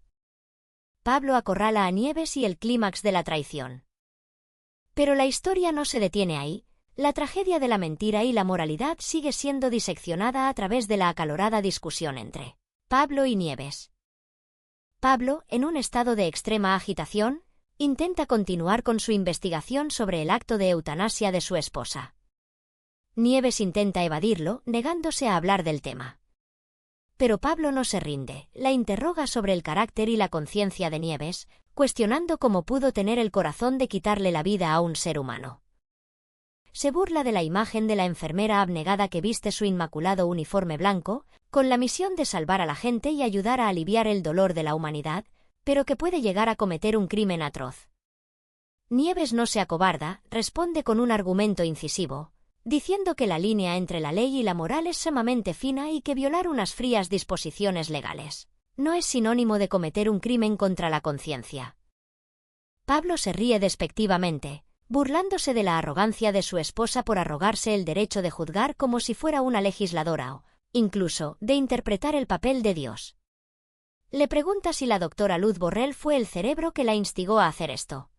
Pablo acorrala a Nieves y el clímax de la traición. Pero la historia no se detiene ahí. La tragedia de la mentira y la moralidad sigue siendo diseccionada a través de la acalorada discusión entre Pablo y Nieves. Pablo, en un estado de extrema agitación, intenta continuar con su investigación sobre el acto de eutanasia de su esposa. Nieves intenta evadirlo, negándose a hablar del tema. Pero Pablo no se rinde, la interroga sobre el carácter y la conciencia de Nieves, cuestionando cómo pudo tener el corazón de quitarle la vida a un ser humano. Se burla de la imagen de la enfermera abnegada que viste su inmaculado uniforme blanco, con la misión de salvar a la gente y ayudar a aliviar el dolor de la humanidad, pero que puede llegar a cometer un crimen atroz. Nieves no se acobarda, responde con un argumento incisivo, diciendo que la línea entre la ley y la moral es sumamente fina y que violar unas frías disposiciones legales no es sinónimo de cometer un crimen contra la conciencia. Pablo se ríe despectivamente, burlándose de la arrogancia de su esposa por arrogarse el derecho de juzgar como si fuera una legisladora o, incluso, de interpretar el papel de Dios. Le pregunta si la doctora Luz Borrell fue el cerebro que la instigó a hacer esto.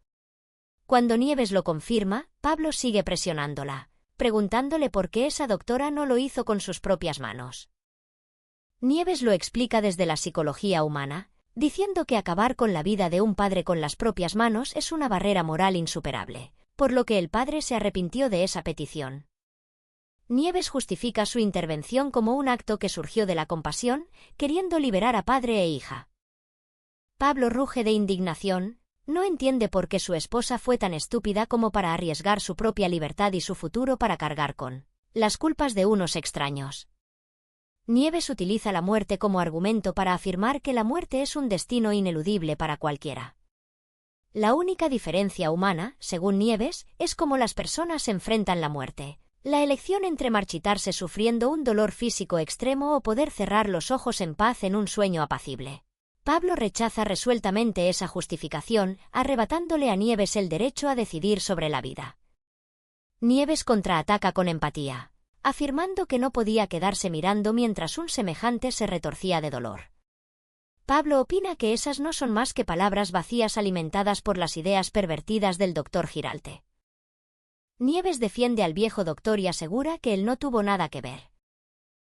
Cuando Nieves lo confirma, Pablo sigue presionándola, preguntándole por qué esa doctora no lo hizo con sus propias manos. Nieves lo explica desde la psicología humana, diciendo que acabar con la vida de un padre con las propias manos es una barrera moral insuperable, por lo que el padre se arrepintió de esa petición. Nieves justifica su intervención como un acto que surgió de la compasión, queriendo liberar a padre e hija. Pablo ruge de indignación, no entiende por qué su esposa fue tan estúpida como para arriesgar su propia libertad y su futuro para cargar con las culpas de unos extraños. Nieves utiliza la muerte como argumento para afirmar que la muerte es un destino ineludible para cualquiera. La única diferencia humana, según Nieves, es cómo las personas enfrentan la muerte. La elección entre marchitarse sufriendo un dolor físico extremo o poder cerrar los ojos en paz en un sueño apacible. Pablo rechaza resueltamente esa justificación, arrebatándole a Nieves el derecho a decidir sobre la vida. Nieves contraataca con empatía, afirmando que no podía quedarse mirando mientras un semejante se retorcía de dolor. Pablo opina que esas no son más que palabras vacías alimentadas por las ideas pervertidas del doctor Giralte. Nieves defiende al viejo doctor y asegura que él no tuvo nada que ver.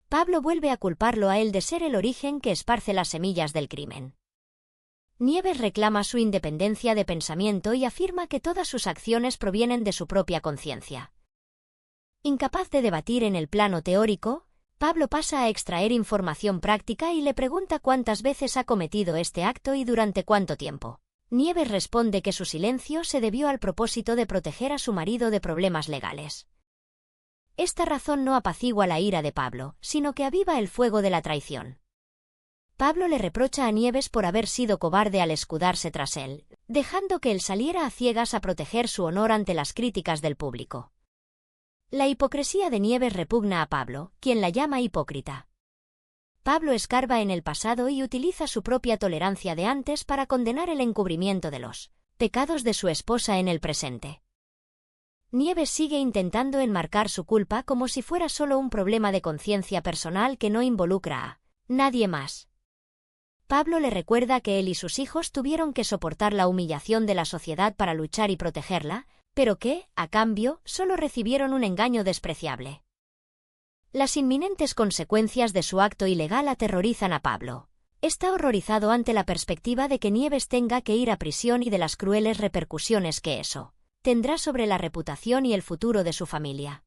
Pablo vuelve a culparlo a él de ser el origen que esparce las semillas del crimen. Nieves reclama su independencia de pensamiento y afirma que todas sus acciones provienen de su propia conciencia. Incapaz de debatir en el plano teórico, Pablo pasa a extraer información práctica y le pregunta cuántas veces ha cometido este acto y durante cuánto tiempo. Nieves responde que su silencio se debió al propósito de proteger a su marido de problemas legales. Esta razón no apacigua la ira de Pablo, sino que aviva el fuego de la traición. Pablo le reprocha a Nieves por haber sido cobarde al escudarse tras él, dejando que él saliera a ciegas a proteger su honor ante las críticas del público. La hipocresía de Nieves repugna a Pablo, quien la llama hipócrita. Pablo escarba en el pasado y utiliza su propia tolerancia de antes para condenar el encubrimiento de los pecados de su esposa en el presente. Nieves sigue intentando enmarcar su culpa como si fuera solo un problema de conciencia personal que no involucra a nadie más. Pablo le recuerda que él y sus hijos tuvieron que soportar la humillación de la sociedad para luchar y protegerla, pero que, a cambio, solo recibieron un engaño despreciable. Las inminentes consecuencias de su acto ilegal aterrorizan a Pablo. Está horrorizado ante la perspectiva de que Nieves tenga que ir a prisión y de las crueles repercusiones que eso tendrá sobre la reputación y el futuro de su familia.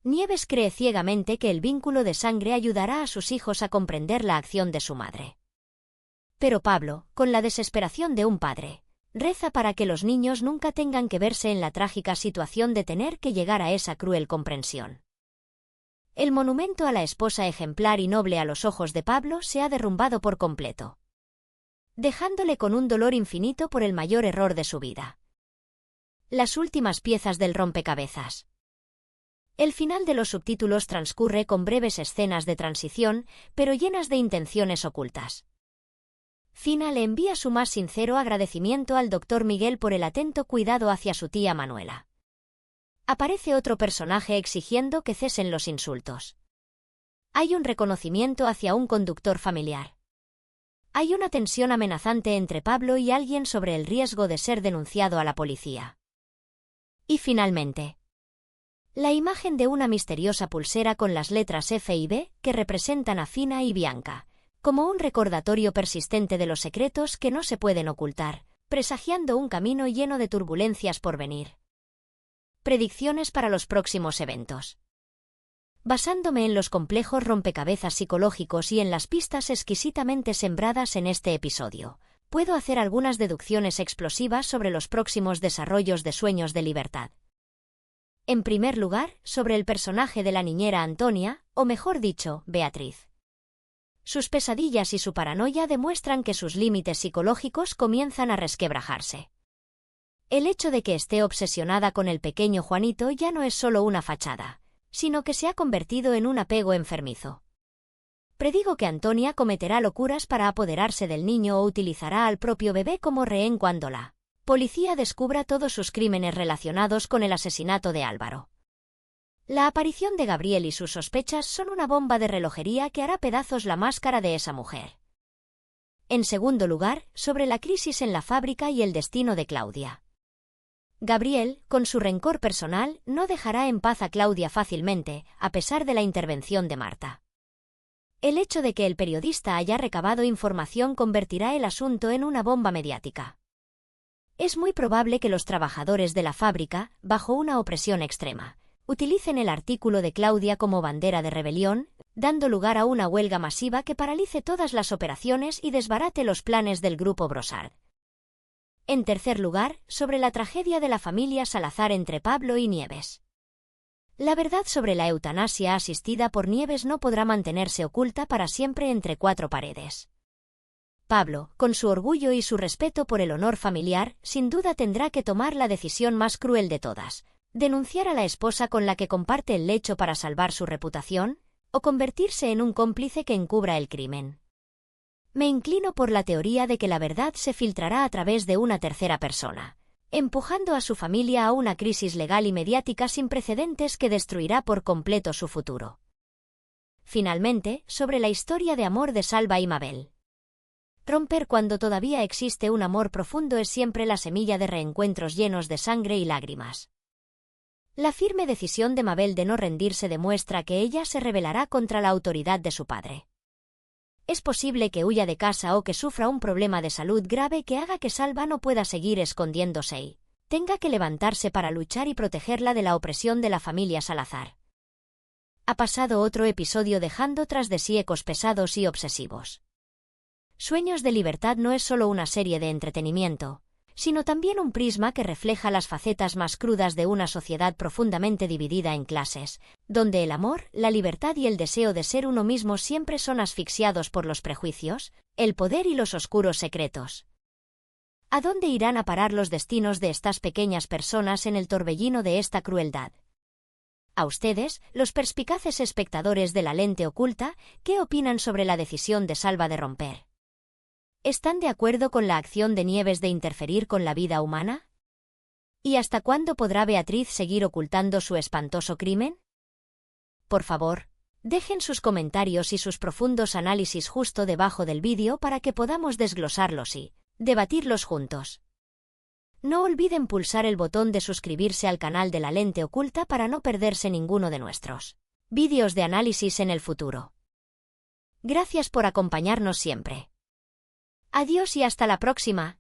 Nieves cree ciegamente que el vínculo de sangre ayudará a sus hijos a comprender la acción de su madre. Pero Pablo, con la desesperación de un padre, reza para que los niños nunca tengan que verse en la trágica situación de tener que llegar a esa cruel comprensión. El monumento a la esposa ejemplar y noble a los ojos de Pablo se ha derrumbado por completo, dejándole con un dolor infinito por el mayor error de su vida. Las últimas piezas del rompecabezas. El final de los subtítulos transcurre con breves escenas de transición, pero llenas de intenciones ocultas. Fina le envía su más sincero agradecimiento al Dr. Miguel por el atento cuidado hacia su tía Manuela. Aparece otro personaje exigiendo que cesen los insultos. Hay un reconocimiento hacia un conductor familiar. Hay una tensión amenazante entre Pablo y alguien sobre el riesgo de ser denunciado a la policía. Y finalmente, la imagen de una misteriosa pulsera con las letras F y B que representan a Fina y Bianca, como un recordatorio persistente de los secretos que no se pueden ocultar, presagiando un camino lleno de turbulencias por venir. Predicciones para los próximos eventos. Basándome en los complejos rompecabezas psicológicos y en las pistas exquisitamente sembradas en este episodio, puedo hacer algunas deducciones explosivas sobre los próximos desarrollos de Sueños de Libertad. En primer lugar, sobre el personaje de la niñera Antonia, o mejor dicho, Beatriz. Sus pesadillas y su paranoia demuestran que sus límites psicológicos comienzan a resquebrajarse. El hecho de que esté obsesionada con el pequeño Juanito ya no es solo una fachada, sino que se ha convertido en un apego enfermizo. Predigo que Antonia cometerá locuras para apoderarse del niño o utilizará al propio bebé como rehén cuando la policía descubra todos sus crímenes relacionados con el asesinato de Álvaro. La aparición de Gabriel y sus sospechas son una bomba de relojería que hará pedazos la máscara de esa mujer. En segundo lugar, sobre la crisis en la fábrica y el destino de Claudia. Gabriel, con su rencor personal, no dejará en paz a Claudia fácilmente, a pesar de la intervención de Marta. El hecho de que el periodista haya recabado información convertirá el asunto en una bomba mediática. Es muy probable que los trabajadores de la fábrica, bajo una opresión extrema, utilicen el artículo de Claudia como bandera de rebelión, dando lugar a una huelga masiva que paralice todas las operaciones y desbarate los planes del grupo Brossard. En tercer lugar, sobre la tragedia de la familia Salazar entre Pablo y Nieves. La verdad sobre la eutanasia asistida por Nieves no podrá mantenerse oculta para siempre entre cuatro paredes. Pablo, con su orgullo y su respeto por el honor familiar, sin duda tendrá que tomar la decisión más cruel de todas: denunciar a la esposa con la que comparte el lecho para salvar su reputación, o convertirse en un cómplice que encubra el crimen. Me inclino por la teoría de que la verdad se filtrará a través de una tercera persona, empujando a su familia a una crisis legal y mediática sin precedentes que destruirá por completo su futuro. Finalmente, sobre la historia de amor de Salva y Mabel. Romper cuando todavía existe un amor profundo es siempre la semilla de reencuentros llenos de sangre y lágrimas. La firme decisión de Mabel de no rendirse demuestra que ella se rebelará contra la autoridad de su padre. Es posible que huya de casa o que sufra un problema de salud grave que haga que Salva no pueda seguir escondiéndose y tenga que levantarse para luchar y protegerla de la opresión de la familia Salazar. Ha pasado otro episodio dejando tras de sí ecos pesados y obsesivos. Sueños de Libertad no es solo una serie de entretenimiento, sino también un prisma que refleja las facetas más crudas de una sociedad profundamente dividida en clases, donde el amor, la libertad y el deseo de ser uno mismo siempre son asfixiados por los prejuicios, el poder y los oscuros secretos. ¿A dónde irán a parar los destinos de estas pequeñas personas en el torbellino de esta crueldad? A ustedes, los perspicaces espectadores de La Lente Oculta, ¿qué opinan sobre la decisión de Salva de romper? ¿Están de acuerdo con la acción de Nieves de interferir con la vida humana? ¿Y hasta cuándo podrá Beatriz seguir ocultando su espantoso crimen? Por favor, dejen sus comentarios y sus profundos análisis justo debajo del vídeo para que podamos desglosarlos y debatirlos juntos. No olviden pulsar el botón de suscribirse al canal de La Lente Oculta para no perderse ninguno de nuestros vídeos de análisis en el futuro. Gracias por acompañarnos siempre. Adiós y hasta la próxima.